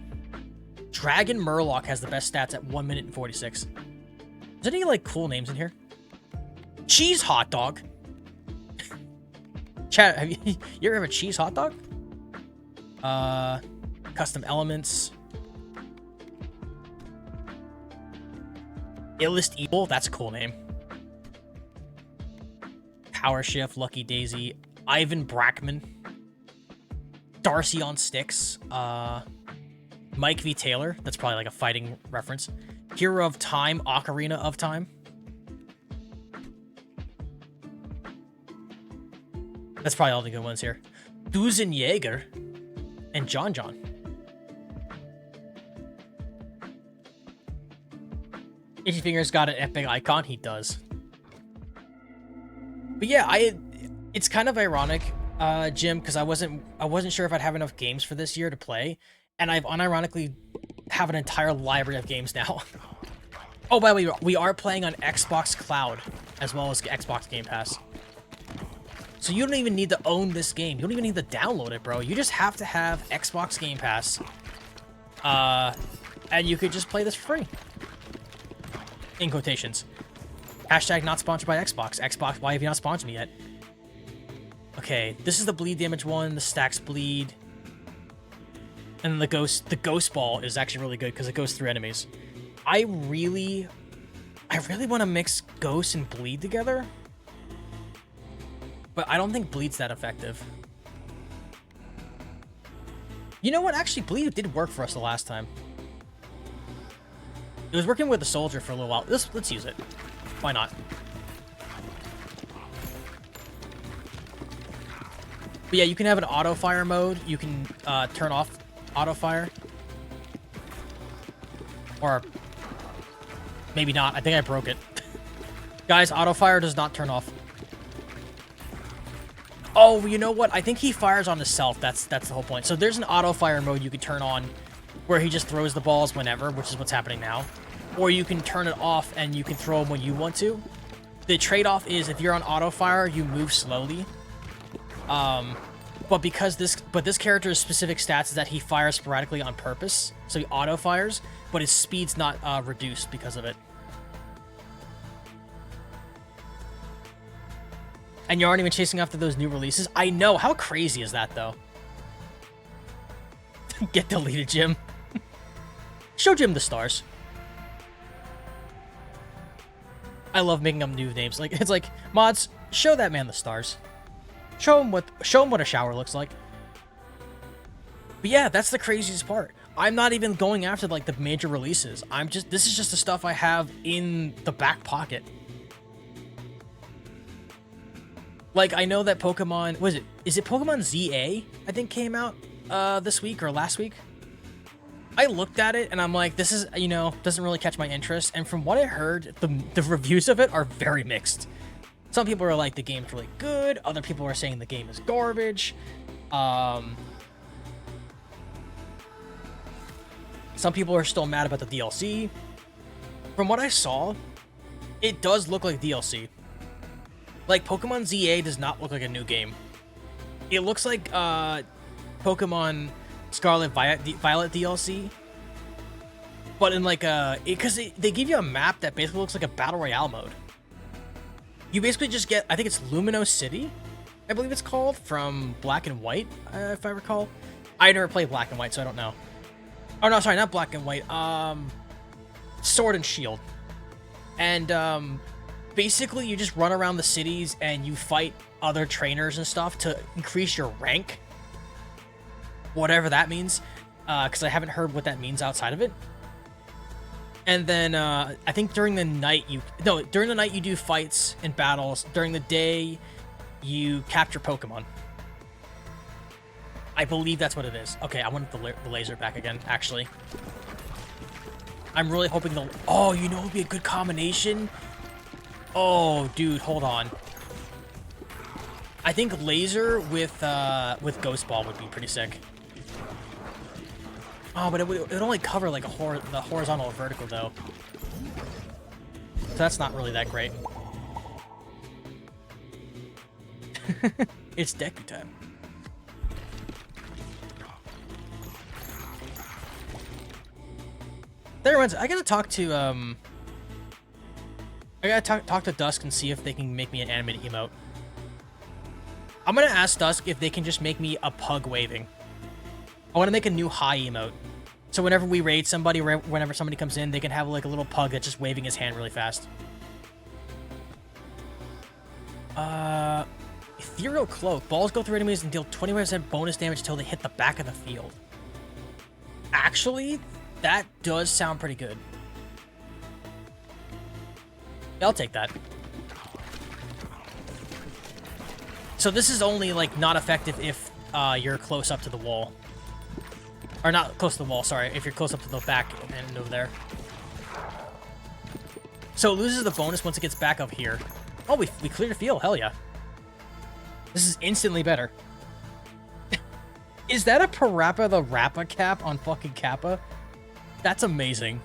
Dragon Murloc has the best stats at 1 minute and 46. Is there any, like, cool names in here? Cheese Hot Dog. Chat, have you ever have a cheese hot dog? Custom elements. Illest Evil, that's a cool name. Power Shift, Lucky Daisy, Ivan Brackman, Darcy on Sticks, Mike V. Taylor, that's probably like a fighting reference. Hero of Time, Ocarina of Time. That's probably all the good ones here. Duzen Jaeger and John John. Itchy Finger's got an epic icon. He does. But yeah, It's kind of ironic, Jim, because I wasn't sure if I'd have enough games for this year to play, and I've unironically have an entire library of games now. Oh, by the way, we are playing on Xbox Cloud as well as Xbox Game Pass. So you don't even need to own this game. You don't even need to download it, bro. You just have to have Xbox Game Pass, and you could just play this for free. In quotations. Hashtag not sponsored by Xbox. Xbox, why have you not sponsored me yet? Okay, this is the bleed damage one, the stacks bleed. And the ghost ball is actually really good because it goes through enemies. I really want to mix ghost and bleed together. But I don't think bleed's that effective. You know what? Actually, bleed did work for us the last time. It was working with the soldier for a little while. Let's use it. Why not? But yeah, you can have an auto fire mode. You can turn off auto fire. Or maybe not. I think I broke it. Guys, auto fire does not turn off. Oh, you know what? I think he fires on himself. That's the whole point. So there's an auto fire mode you could turn on where he just throws the balls whenever, which is what's happening now. Or you can turn it off and you can throw them when you want to. The trade-off is if you're on auto fire, you move slowly. But this character's specific stats is that he fires sporadically on purpose. So he auto fires, but his speed's not reduced because of it. And you aren't even chasing after those new releases? I know. How crazy is that, though? Get deleted, Jim. Show Jim the stars. I love making up new names. Like, it's like, mods, show that man the stars. Show him what a shower looks like. But yeah, that's the craziest part. I'm not even going after like the major releases. This is just the stuff I have in the back pocket. Like, I know that Pokemon, is it Pokemon ZA, I think came out this week or last week? I looked at it and I'm like, this is, doesn't really catch my interest. And from what I heard, the reviews of it are very mixed. Some people are like, the game's really good. Other people are saying the game is garbage. Some people are still mad about the DLC. From what I saw, it does look like DLC. Like, Pokemon ZA does not look like a new game. It looks like Pokemon Scarlet Violet DLC. But in like because they give you a map that basically looks like a Battle Royale mode. You basically just get, I think it's Lumino City, I believe it's called, from Black and White, if I recall. I never played Black and White, so I don't know. Oh, no, sorry, not Black and White. Sword and Shield. And basically, you just run around the cities and you fight other trainers and stuff to increase your rank. Whatever that means, because I haven't heard what that means outside of it. And then I think during the night you do fights and battles. During the day, you capture Pokemon. I believe that's what it is. Okay, I want the laser back again, actually. I'm really hoping oh, you know what would be a good combination? Oh, dude, hold on. I think laser with Ghost Ball would be pretty sick. Oh, but it would only cover like the horizontal or vertical though. So that's not really that great. It's Deku time. There, I gotta talk to talk to Dusk and see if they can make me an animated emote. I'm gonna ask Dusk if they can just make me a pug waving. I want to make a new high emote. So whenever we raid somebody, whenever somebody comes in, they can have like a little pug that's just waving his hand really fast. Ethereal Cloak. Balls go through enemies and deal 20% bonus damage until they hit the back of the field. Actually, that does sound pretty good. Yeah, I'll take that. So this is only like not effective if you're close up to the wall. Or not close to the wall, sorry. If you're close up to the back end over there. So it loses the bonus once it gets back up here. Oh, we cleared a field. Hell yeah. This is instantly better. Is that a Parappa the Rappa cap on fucking Kappa? That's amazing.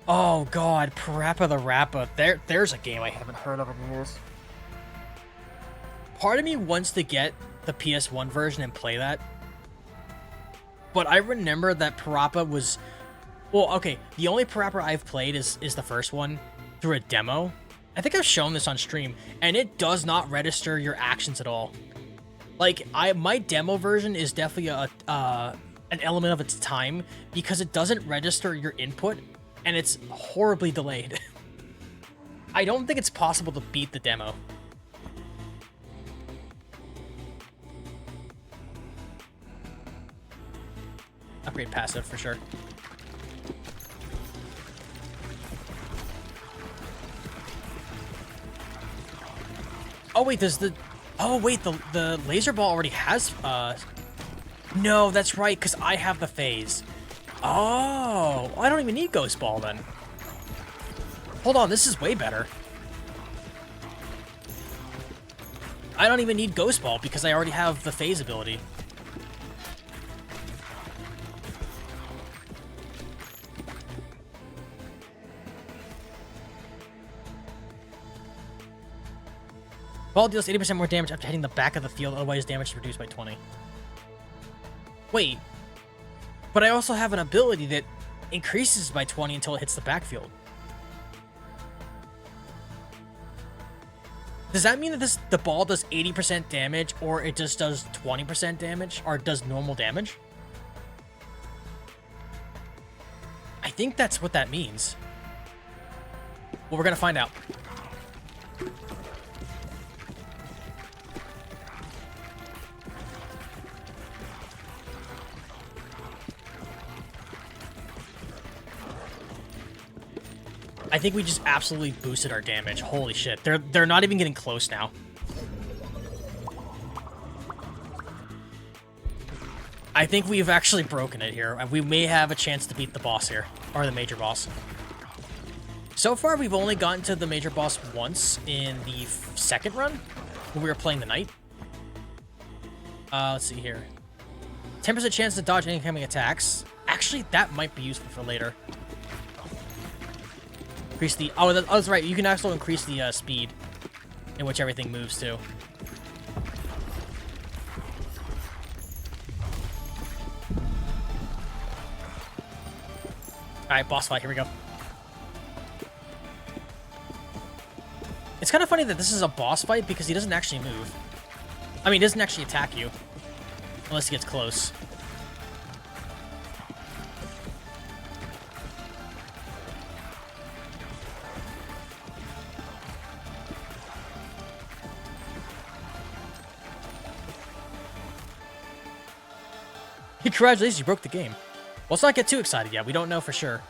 Oh god, Parappa the Rappa. There's a game I haven't heard of in years. Part of me wants to get the PS1 version and play that. But I remember that Parappa was... Well, okay, the only Parappa I've played is the first one through a demo. I think I've shown this on stream, and it does not register your actions at all. Like, my demo version is definitely an element of its time because it doesn't register your input, and it's horribly delayed. I don't think it's possible to beat the demo. Upgrade passive for sure. Oh wait, does the... Oh wait, the laser ball already has... No, that's right, because I have the phase. Oh, I don't even need Ghost Ball then. Hold on, this is way better. I don't even need Ghost Ball because I already have the phase ability. Ball deals 80% more damage after hitting the back of the field, otherwise damage is reduced by 20. Wait, but I also have an ability that increases by 20 until it hits the backfield. Does that mean that the ball does 80% damage, or it just does 20% damage, or it does normal damage? I think that's what that means. Well, we're gonna find out. I think we just absolutely boosted our damage. Holy shit. They're not even getting close now. I think we've actually broken it here. We may have a chance to beat the boss here. Or the major boss. So far, we've only gotten to the major boss once in the second run, when we were playing the knight. Let's see here. 10% chance to dodge incoming attacks. Actually, that might be useful for later. Increase the... Oh, that's right. You can also increase the speed in which everything moves, too. Alright, boss fight. Here we go. It's kind of funny that this is a boss fight because he doesn't actually move. I mean, he doesn't actually attack you. Unless he gets close. Congratulations, you broke the game. Well, let's not get too excited yet. We don't know for sure.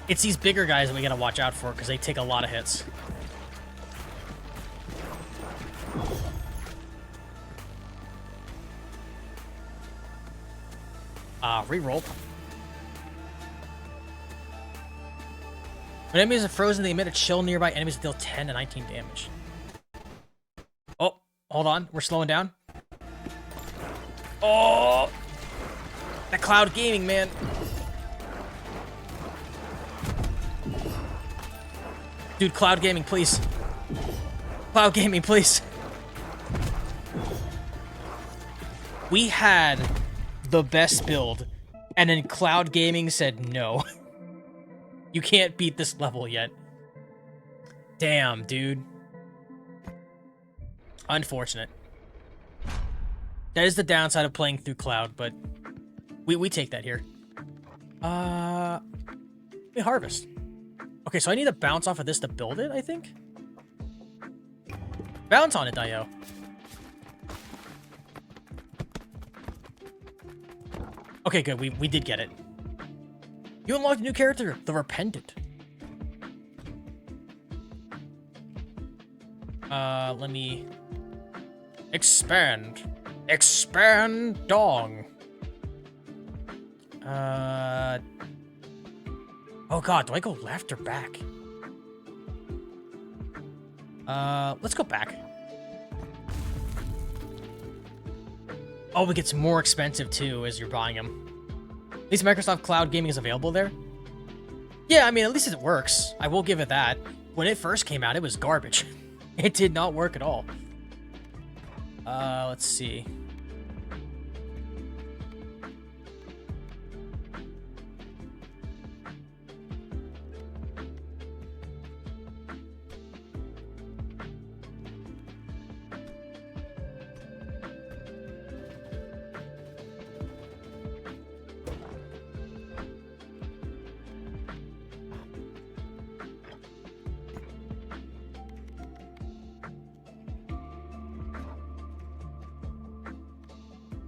It's these bigger guys that we gotta watch out for because they take a lot of hits. Reroll. When enemies are frozen, they emit a chill nearby enemies that deal 10 to 19 damage. Oh, hold on. We're slowing down. Oh! That cloud gaming, man. Dude, cloud gaming, please. Cloud gaming, please. We had the best build, and then cloud gaming said no. You can't beat this level yet. Damn, dude. Unfortunate. That is the downside of playing through cloud, but we take that here. We harvest. Okay, so I need to bounce off of this to build it, I think. Bounce on it, Dio. Okay, good. We did get it. You unlocked a new character, the Repentant. Let me... Expand. Expand dong. Oh god, do I go left or back? Let's go back. Oh, it gets more expensive too as you're buying them. At least Microsoft Cloud Gaming is available there. Yeah, I mean, at least it works. I will give it that. When it first came out, it was garbage. It did not work at all. Let's see.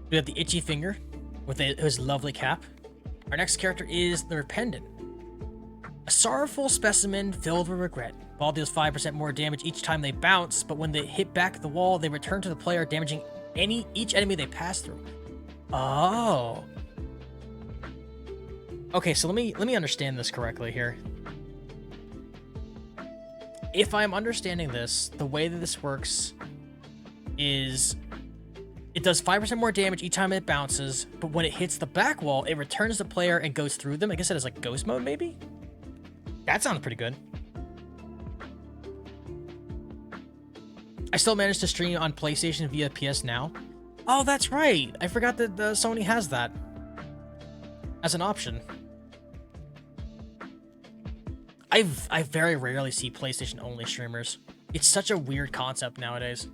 We have the itchy finger with his lovely cap. Our next character is the Rependant. A sorrowful specimen filled with regret. Ball deals 5% more damage each time they bounce, but when they hit back the wall, they return to the player, damaging each enemy they pass through. Oh. Okay, so let me understand this correctly here. If I'm understanding this, the way that this works is it does 5% more damage each time it bounces, but when it hits the back wall, it returns the player and goes through them. I guess it is like ghost mode, maybe? That sounds pretty good. I still managed to stream on PlayStation via PS Now. Oh, that's right. I forgot that Sony has that as an option. I very rarely see PlayStation-only streamers. It's such a weird concept nowadays.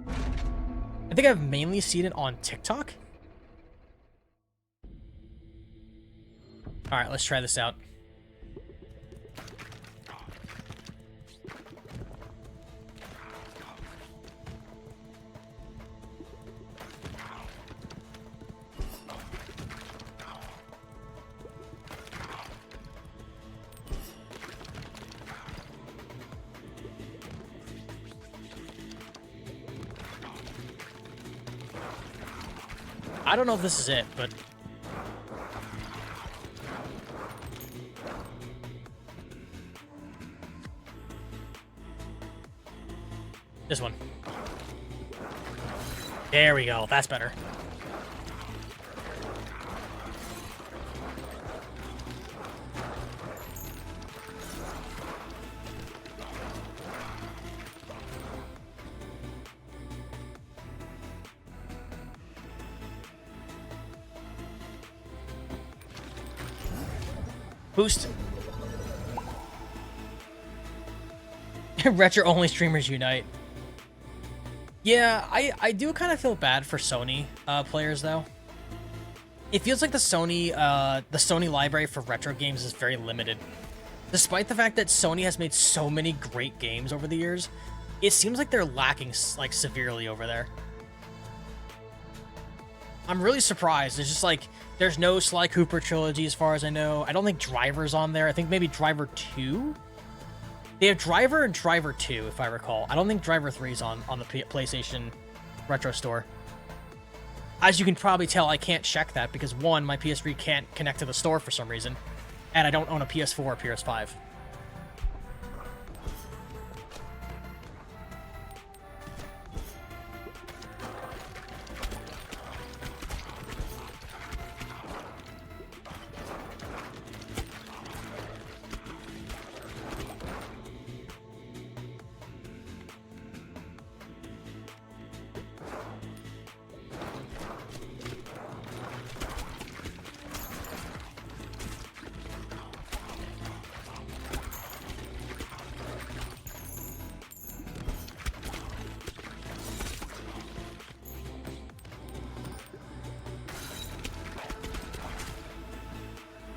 I think I've mainly seen it on TikTok. All right, let's try this out. I don't know if this is it, but this one. There we go. That's better. Boost. Retro-only streamers unite. Yeah, I do kind of feel bad for Sony players, though. It feels like the Sony library for retro games is very limited. Despite the fact that Sony has made so many great games over the years, it seems like they're lacking, like, severely over there. I'm really surprised. It's just like, there's no Sly Cooper trilogy as far as I know. I don't think Driver's on there. I think maybe Driver 2? They have Driver and Driver 2, if I recall. I don't think Driver 3 is on the PlayStation Retro Store. As you can probably tell, I can't check that because, one, my PS3 can't connect to the store for some reason, and I don't own a PS4 or PS5.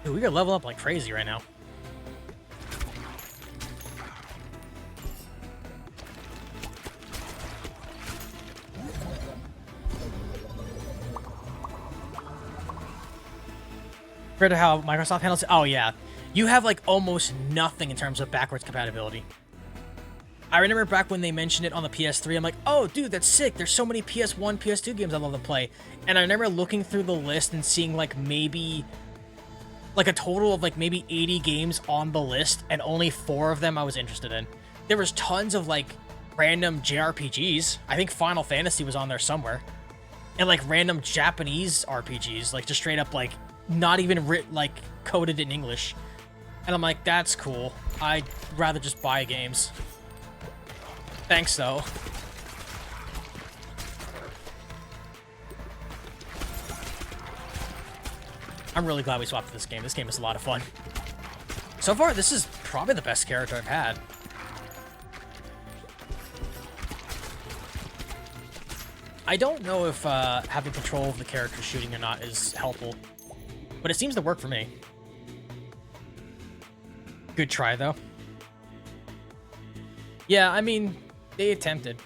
Dude, we are leveling up like crazy right now. Compared to how Microsoft handles it, oh yeah, you have like almost nothing in terms of backwards compatibility. I remember back when they mentioned it on the PS3, I'm like, oh, dude, that's sick. There's so many PS1, PS2 games I'd love to play. And I remember looking through the list and seeing, like, maybe, like, a total of, like, maybe 80 games on the list, and only 4 of them I was interested in. There was tons of, like, random JRPGs. I think Final Fantasy was on there somewhere. And, like, random Japanese RPGs, like, just straight up, like, not even coded in English. And I'm like, that's cool. I'd rather just buy games. Thanks, though. I'm really glad we swapped to this game. This game is a lot of fun. So far, this is probably the best character I've had. I don't know if having control of the character shooting or not is helpful, but it seems to work for me. Good try, though. Yeah, I mean, they attempted.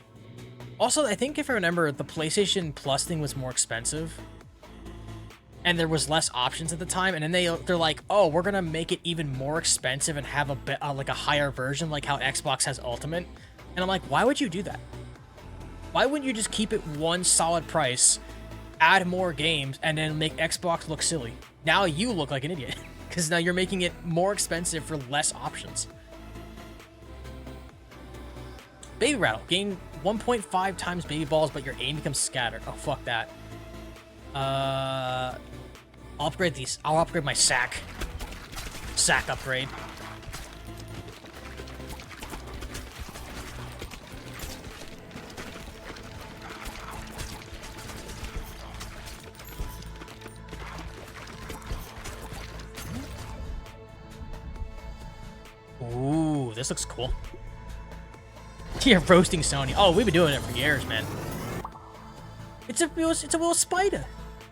Also, I think if I remember, the PlayStation Plus thing was more expensive, and there was less options at the time. And then they're like, oh, we're gonna make it even more expensive and have like a higher version, like how Xbox has Ultimate. And I'm like, why would you do that? Why wouldn't you just keep it one solid price, add more games, and then make Xbox look silly? Now you look like an idiot, because now you're making it more expensive for less options. Baby Rattle. Gain 1.5 times baby balls, but your aim becomes scattered. Oh, fuck that. I'll upgrade these. I'll upgrade my sack. Sack upgrade. Ooh, this looks cool. Yeah, roasting Sony. Oh, we've been doing it for years, man. It's a little spider.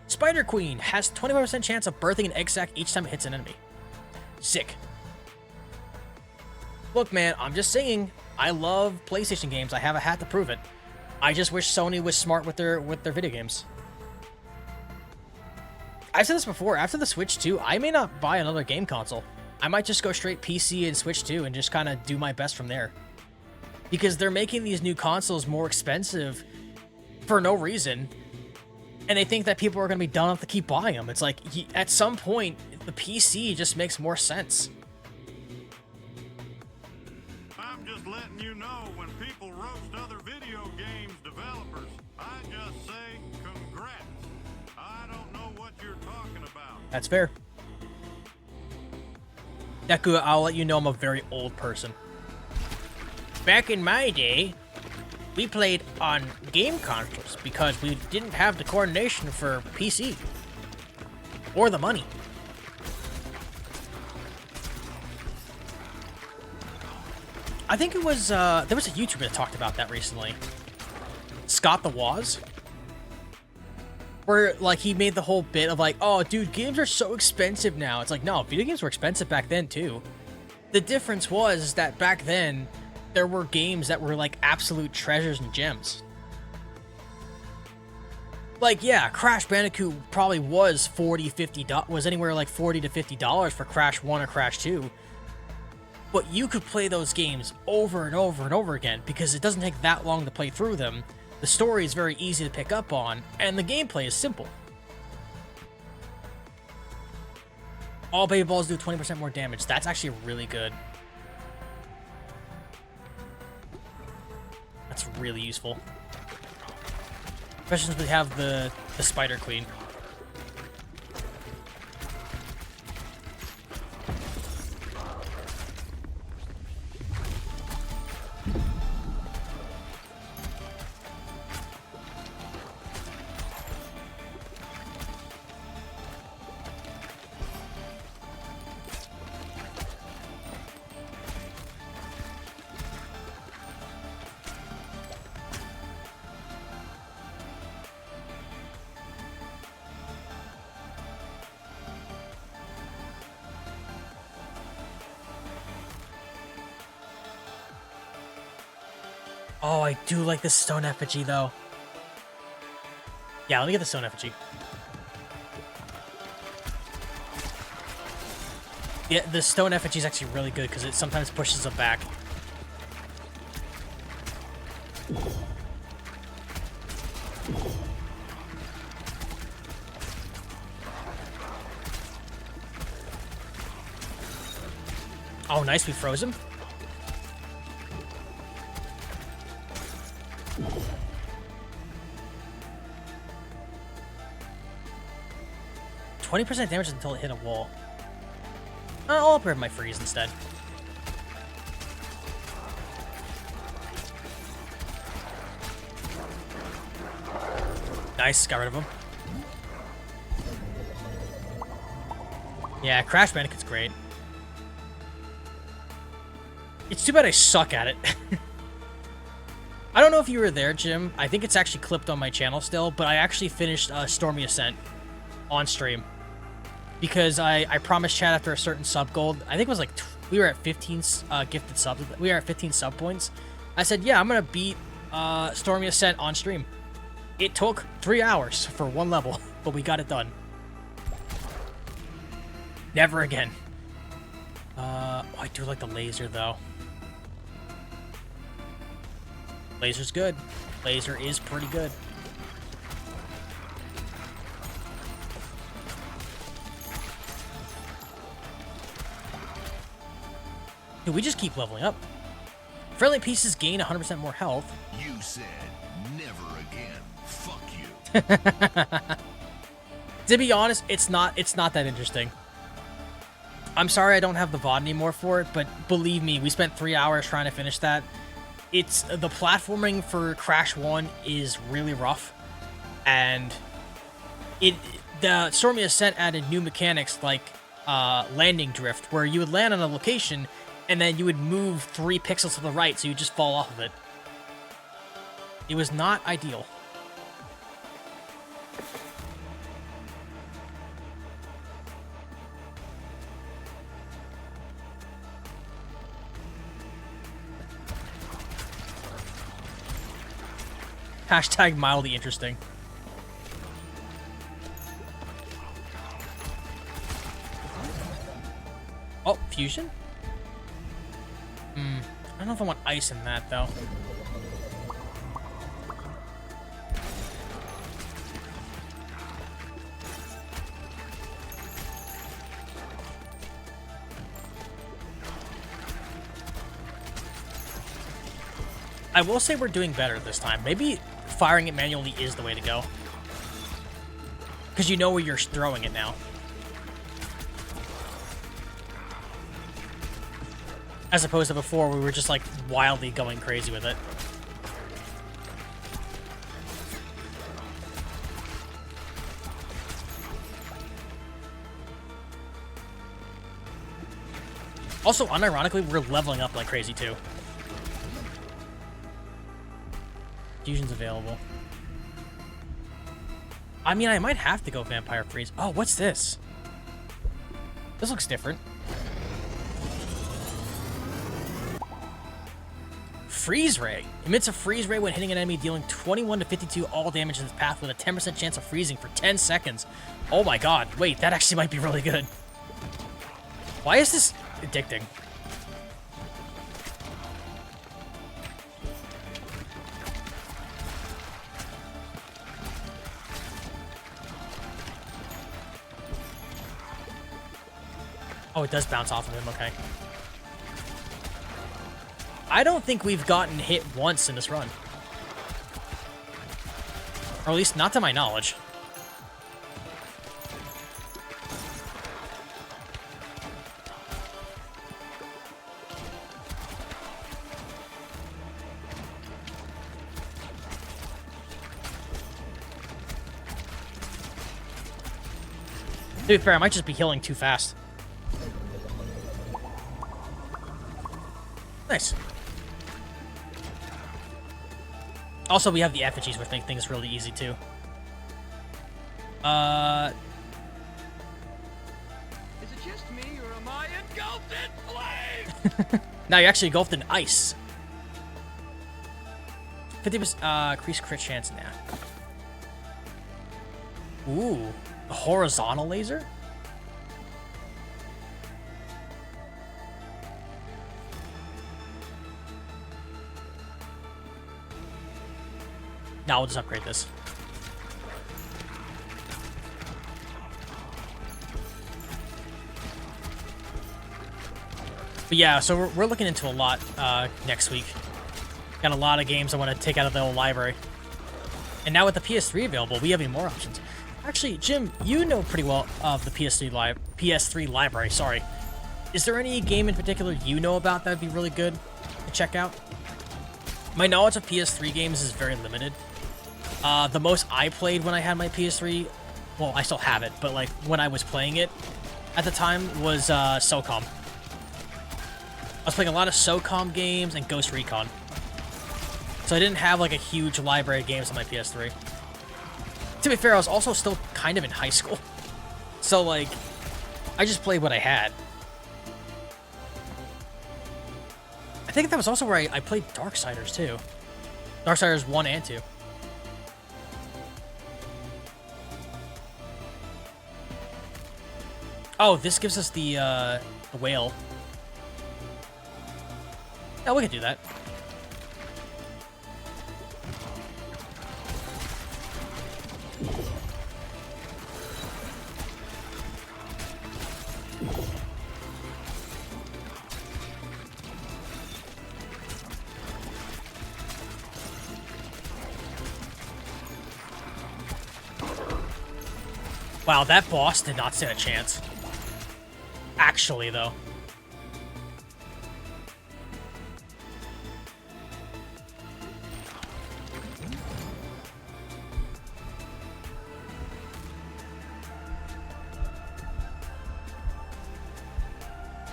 Spider Queen has 25% chance of birthing an egg sac each time it hits an enemy. Sick. Look, man, I'm just saying, I love PlayStation games. I have a hat to prove it. I just wish Sony was smart with their video games. I've said this before, after the Switch 2, I may not buy another game console. I might just go straight PC and Switch 2 and just kind of do my best from there. Because they're making these new consoles more expensive for no reason. And they think that people are going to be dumb enough to keep buying them. It's like, at some point, the PC just makes more sense. I'm just letting you know, when people roast other video games developers, I just say congrats. I don't know what you're talking about. That's fair. Deku, I'll let you know I'm a very old person. Back in my day, we played on game consoles because we didn't have the coordination for PC. Or the money. I think it was, there was a YouTuber that talked about that recently. Scott the Woz. Where, like, he made the whole bit of, like, oh, dude, games are so expensive now. It's like, no, video games were expensive back then, too. The difference was that back then, there were games that were, like, absolute treasures and gems. Like, yeah, Crash Bandicoot probably was was anywhere like $40 to $50 for Crash 1 or Crash 2. But you could play those games over and over and over again because it doesn't take that long to play through them. The story is very easy to pick up on, and the gameplay is simple. All baby balls do 20% more damage. That's actually really good. That's really useful. Especially since we have the Spider Queen. Oh, I do like the stone effigy, though. Yeah, let me get the stone effigy. Yeah, the stone effigy is actually really good because it sometimes pushes them back. Oh, nice. We froze him. %20 damage until it hit a wall. I'll upgrade my freeze instead. Nice, got rid of him. Yeah, Crash Bandicoot's great. It's too bad I suck at it. I don't know if you were there, Jim. I think it's actually clipped on my channel still, but I actually finished Stormy Ascent on stream. Because I promised chat after a certain sub goal, I think it was like, we were at 15 gifted subs. We were at 15 sub points. I said, yeah, I'm going to beat Stormy Ascent on stream. It took 3 hours for one level, but we got it done. Never again. Oh, I do like the laser, though. Laser's good. Laser is pretty good. Dude, we just keep leveling up. Friendly pieces gain 100% more health. You said never again. Fuck you. To be honest, it's not that interesting. I'm sorry I don't have the VOD anymore for it, but believe me, we spent 3 hours trying to finish that. It's the platforming for Crash 1 is really rough, and the Stormy Ascent added new mechanics like landing drift, where you would land on a location and then you would move 3 pixels to the right, so you just fall off of it. It was not ideal. Hashtag mildly interesting. Oh, fusion? I don't know if I want ice in that, though. I will say we're doing better this time. Maybe firing it manually is the way to go. Because you know where you're throwing it now. As opposed to before, we were just like wildly going crazy with it. Also, unironically, we're leveling up like crazy too. Fusion's available. I mean, I might have to go Vampire Freeze. Oh, what's this? This looks different. Freeze Ray. Emits a freeze ray when hitting an enemy, dealing 21 to 52 all damage in its path with a 10% chance of freezing for 10 seconds. Oh my god. Wait, that actually might be really good. Why is this addicting? Oh, it does bounce off of him, okay. I don't think we've gotten hit once in this run. Or at least not to my knowledge. To be fair, I might just be healing too fast. Nice. Also, we have the effigies, which make things really easy, too. Is it just me, or am I engulfed in flame? Now you're actually engulfed in ice. 50% increased crit chance now. Ooh, a horizontal laser? Now we'll just upgrade this. But yeah, so we're looking into a lot next week. Got a lot of games I want to take out of the old library. And now with the PS3 available, we have even more options. Actually, Jim, you know pretty well of the PS3 library, sorry. Is there any game in particular you know about that would be really good to check out? My knowledge of PS3 games is very limited. The most I played when I had my PS3, well, I still have it, but like when I was playing it at the time was SOCOM. I was playing a lot of SOCOM games and Ghost Recon. So I didn't have like a huge library of games on my PS3. To be fair, I was also still kind of in high school. So like, I just played what I had. I think that was also where I played Darksiders too. Darksiders 1 and 2. Oh, this gives us the whale. Yeah, we can do that. Wow, that boss did not stand a chance. Actually, though.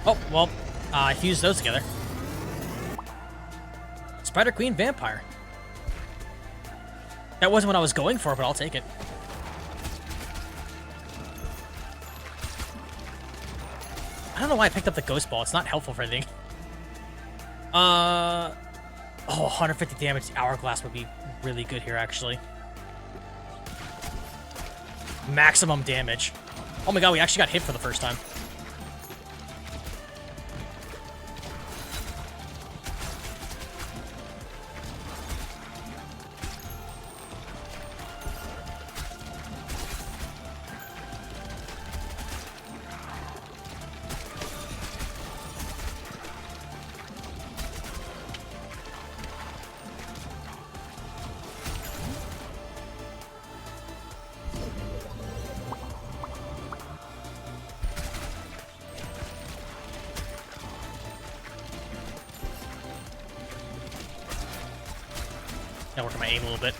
Oh, well, I fused those together. Spider Queen Vampire. That wasn't what I was going for, but I'll take it. I don't know why I picked up the Ghost Ball. It's not helpful for anything. Oh, 150 damage. Hourglass would be really good here, actually. Maximum damage. Oh my god, we actually got hit for the first time. Gotta work on my aim a little bit.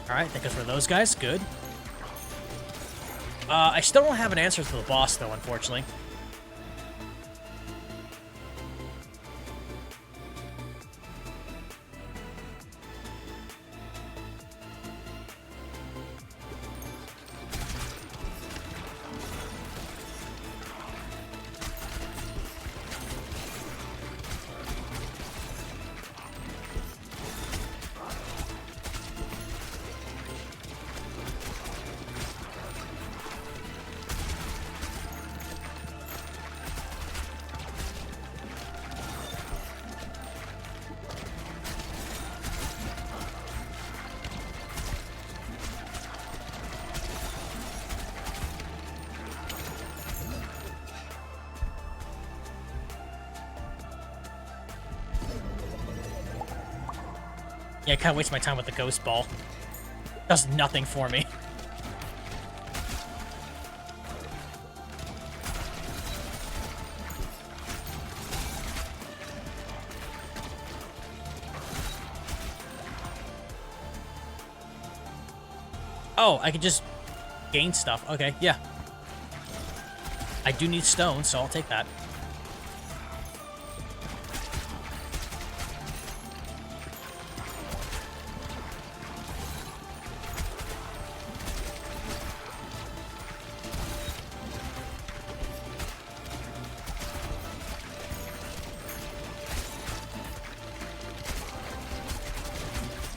Alright, that goes for those guys. Good. I still don't have an answer to the boss, though, unfortunately. Yeah, I kind of waste my time with the Ghost Ball. Does nothing for me. Oh, I can just gain stuff. Okay, yeah. I do need stone, so I'll take that.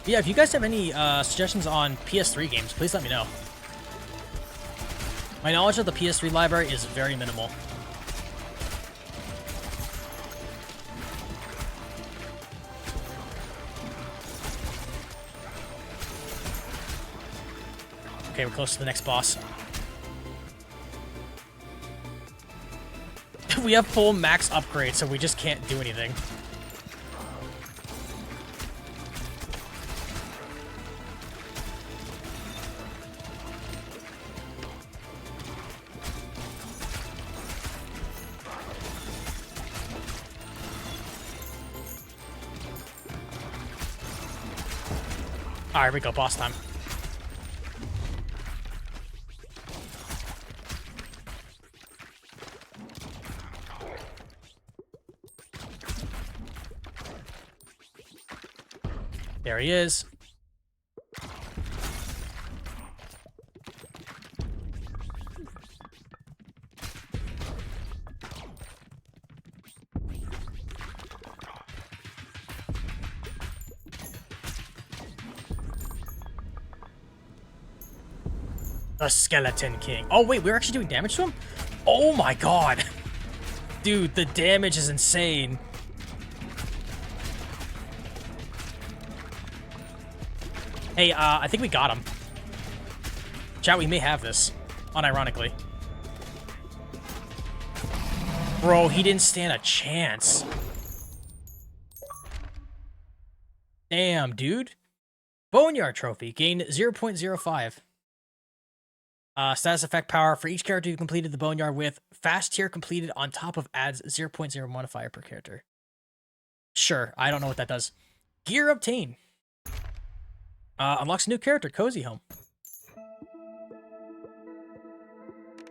Yeah, if you guys have any suggestions on PS3 games, please let me know. My knowledge of the PS3 library is very minimal. Okay, we're close to the next boss. We have full max upgrade, so we just can't do anything. Alright, we go, boss time. There he is. The Skeleton King. Oh, wait, we're actually doing damage to him? Oh my god. Dude, the damage is insane. Hey, I think we got him. Chat, we may have this, unironically. Bro, he didn't stand a chance. Damn, dude. Boneyard Trophy. Gained 0.05. Status effect power for each character you completed the Boneyard with. Fast tier completed on top of adds 0.0 modifier per character. Sure, I don't know what that does. Gear obtained. Unlocks a new character, Cozy Home.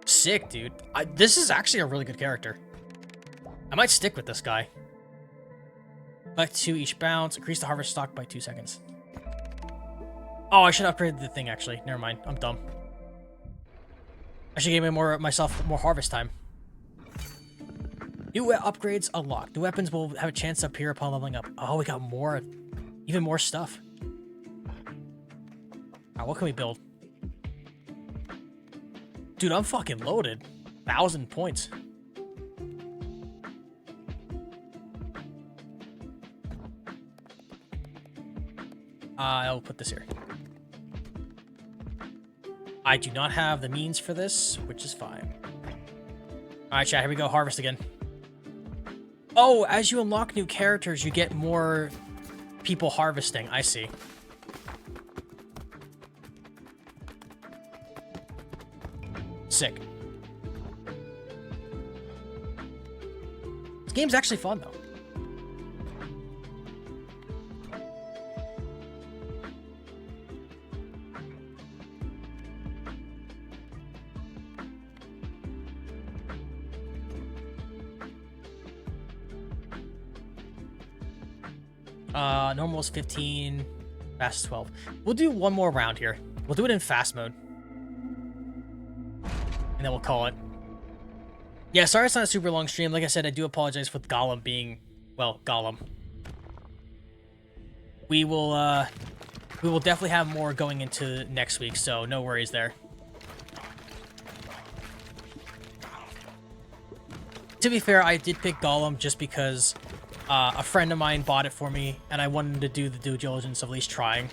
Sick, dude. This is actually a really good character. I might stick with this guy. Collect 2 each bounce. Increase the harvest stock by 2 seconds. Oh, I should upgrade the thing, actually. Never mind. I'm dumb. I should give myself more harvest time. New upgrades unlocked. The weapons will have a chance to appear upon leveling up. Oh, we got more. Even more stuff. Alright, what can we build? Dude, I'm fucking loaded. 1,000 points. I'll put this here. I do not have the means for this, which is fine. Alright, chat, here we go. Harvest again. Oh, as you unlock new characters, you get more people harvesting. I see. Sick. This game's actually fun, though. Normal is 15, fast is 12. We'll do one more round here. We'll do it in fast mode. And then we'll call it. Yeah, sorry it's not a super long stream. Like I said, I do apologize for Gollum being, well, Gollum. We will definitely have more going into next week, so no worries there. To be fair, I did pick Gollum just because a friend of mine bought it for me, and I wanted to do the due diligence of at least trying.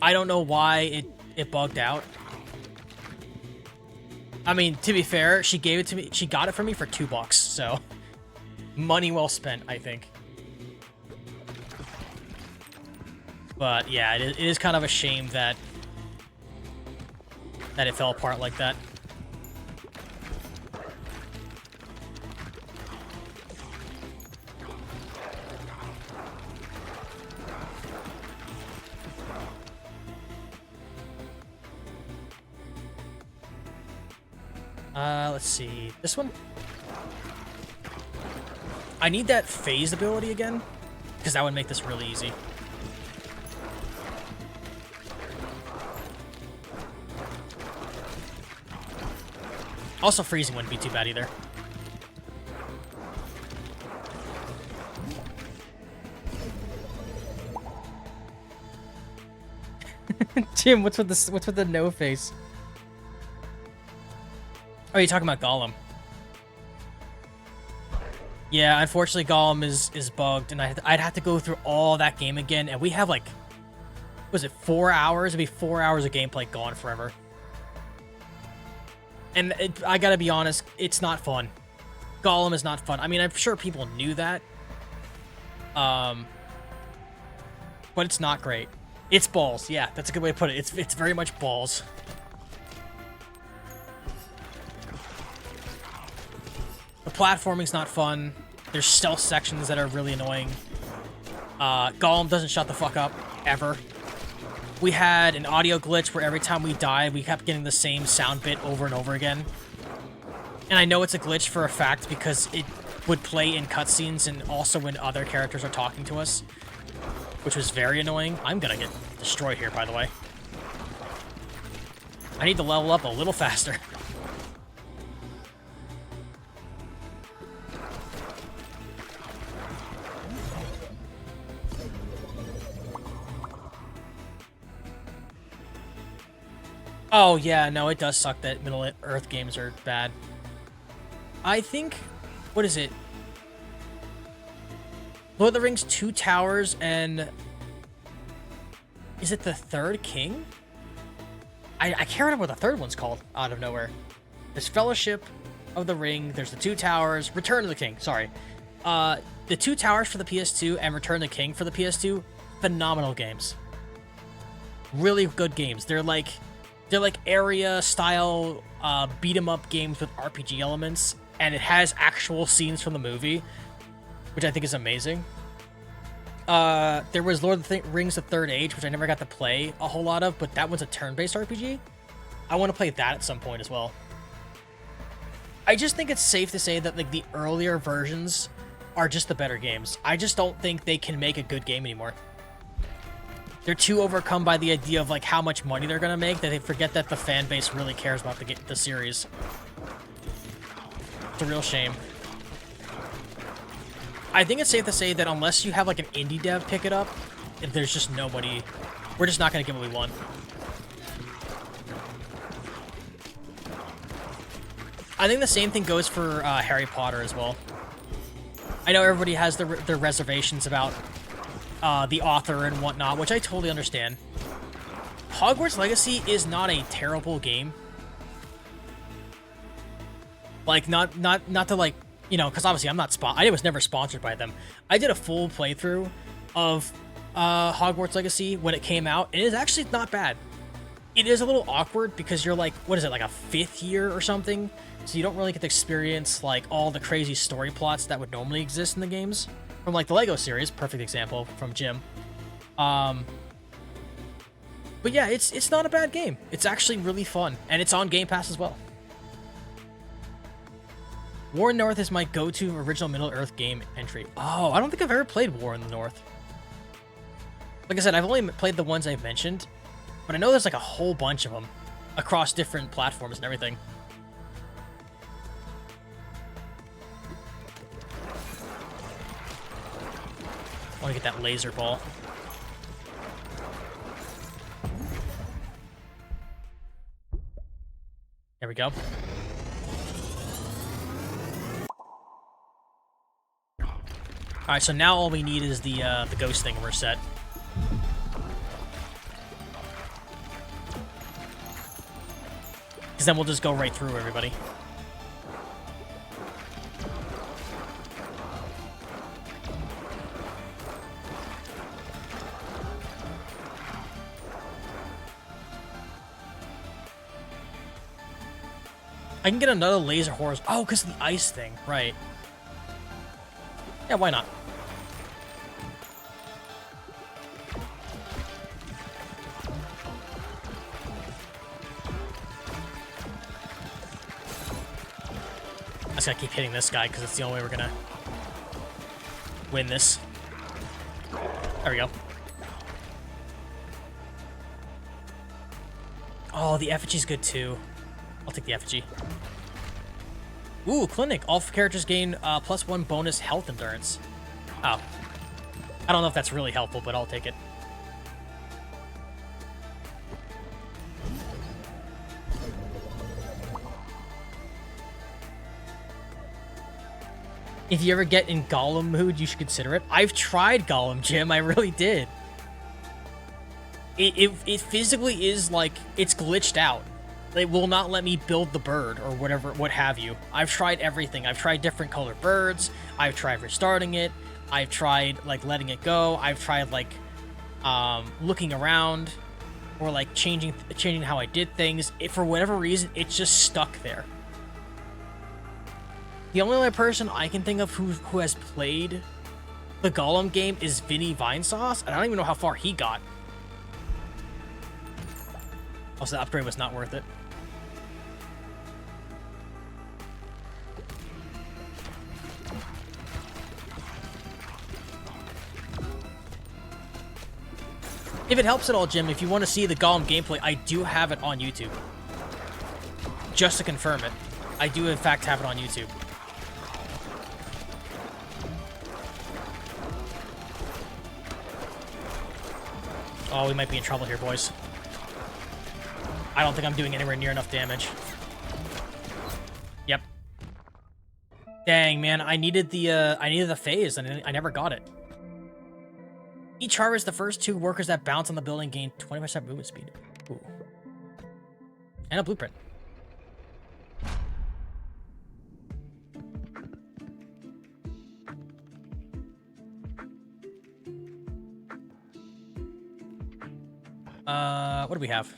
I don't know why it bugged out. I mean, to be fair, she gave it to me. She got it for me for $2, so money well spent, I think. But yeah, it is kind of a shame that it fell apart like that. Let's see. This one? I need that phased ability again, because that would make this really easy. Also, freezing wouldn't be too bad either. Jim, what's with the no face? Oh, you're talking about Gollum. Yeah, unfortunately, Gollum is bugged, and I'd have to go through all that game again, and we have, like, Was it 4 hours? It'd be 4 hours of gameplay gone forever. And I gotta be honest, it's not fun. Gollum is not fun. I mean, I'm sure people knew that. But it's not great. It's balls. Yeah, that's a good way to put it. It's very much balls. The platforming's not fun. There's stealth sections that are really annoying. Gollum doesn't shut the fuck up, ever. We had an audio glitch where every time we died, we kept getting the same sound bit over and over again. And I know it's a glitch for a fact because it would play in cutscenes and also when other characters are talking to us, which was very annoying. I'm gonna get destroyed here, by the way. I need to level up a little faster. Oh, yeah, no, it does suck that Middle-earth games are bad. I think... What is it? Lord of the Rings, 2 Towers, and... Is it the Third King? I can't remember what the third one's called, out of nowhere. There's Fellowship of the Ring, there's the 2 Towers, Return of the King, sorry. The 2 Towers for the PS2 and Return of the King for the PS2, phenomenal games. Really good games. They're like area-style beat-em-up games with RPG elements, and it has actual scenes from the movie, which I think is amazing. There was Lord of the Rings: The Third Age, which I never got to play a whole lot of, but that one's a turn-based RPG. I want to play that at some point as well. I just think it's safe to say that like the earlier versions are just the better games. I just don't think they can make a good game anymore. They're too overcome by the idea of like how much money they're gonna make that they forget that the fan base really cares about the series. It's a real shame. I think it's safe to say that unless you have like an indie dev pick it up, if there's just nobody, we're just not gonna get what we want. I think the same thing goes for Harry Potter as well. I know everybody has their reservations about the author and whatnot, which I totally understand. Hogwarts Legacy is not a terrible game. Like, not to like, you know, because obviously I was never sponsored by them. I did a full playthrough of Hogwarts Legacy when it came out, and it is actually not bad. It is a little awkward because you're like, what is it, like a 5th year or something? So you don't really get to experience like all the crazy story plots that would normally exist in the games. From like the Lego series, perfect example from Jim. But yeah, it's not a bad game. It's actually really fun, and it's on Game Pass as well. War in the North is my go-to original Middle-earth game entry. Oh, I don't think I've ever played War in the North. Like I said, I've only played the ones I've mentioned, but I know there's like a whole bunch of them across different platforms and everything. I want to get that laser ball. There we go. Alright, so now all we need is the ghost thing and we're set. Because then we'll just go right through everybody. I can get another laser horse. Oh, because of the ice thing. Right. Yeah, why not? I just gotta keep hitting this guy because it's the only way we're gonna win this. There we go. Oh, the effigy's good too. I'll take the effigy. Ooh, clinic. All characters gain +1 bonus health endurance. Oh. I don't know if that's really helpful, but I'll take it. If you ever get in Gollum mood, you should consider it. I've tried Gollum, Jim. I really did. It physically is like, it's glitched out. They will not let me build the bird or whatever, what have you. I've tried everything. I've tried different colored birds. I've tried restarting it. I've tried like letting it go. I've tried like looking around or like changing how I did things. For whatever reason, it's just stuck there. The only other person I can think of who has played the Gollum game is Vinny Vinesauce, and I don't even know how far he got. Also, the upgrade was not worth it. If it helps at all, Jim, if you want to see the Gollum gameplay, I do have it on YouTube. Just to confirm it, I do in fact have it on YouTube. Oh, we might be in trouble here, boys. I don't think I'm doing anywhere near enough damage. Yep. Dang, man, I needed the phase, and I never got it. Each harvest, the first 2 workers that bounce on the building gain 20% movement speed. Ooh. And a blueprint. What do we have?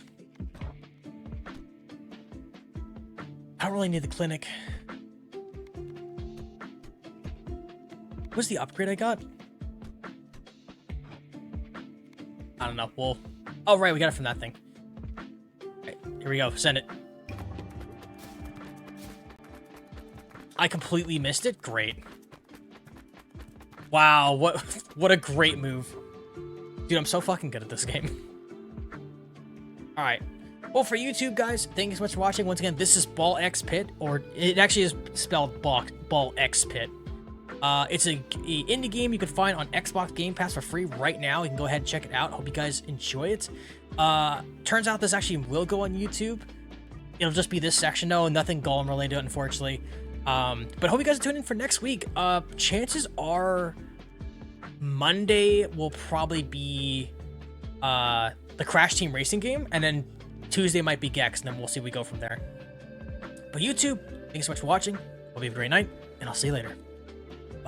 I don't really need the clinic. What's the upgrade I got? I don't know. Well, oh, right, we got it from that thing. Okay, here we go. Send it. I completely missed it. Great. Wow, what a great move. Dude, I'm so fucking good at this game. All right. Well, for YouTube, guys, thank you so much for watching. Once again, this is Ball X Pit, or it actually is spelled Ball X Pit. It's a indie game you can find on Xbox Game Pass for free right now. You can go ahead and check it out. Hope you guys enjoy it. Turns out this actually will go on YouTube. It'll just be this section, though. Nothing Gollum related, unfortunately. But hope you guys are tuning in for next week. Chances are Monday will probably be the Crash Team Racing game, and then Tuesday might be Gex, and then we'll see where we go from there. But YouTube, thanks so much for watching. Hope you have a great night, and I'll see you later.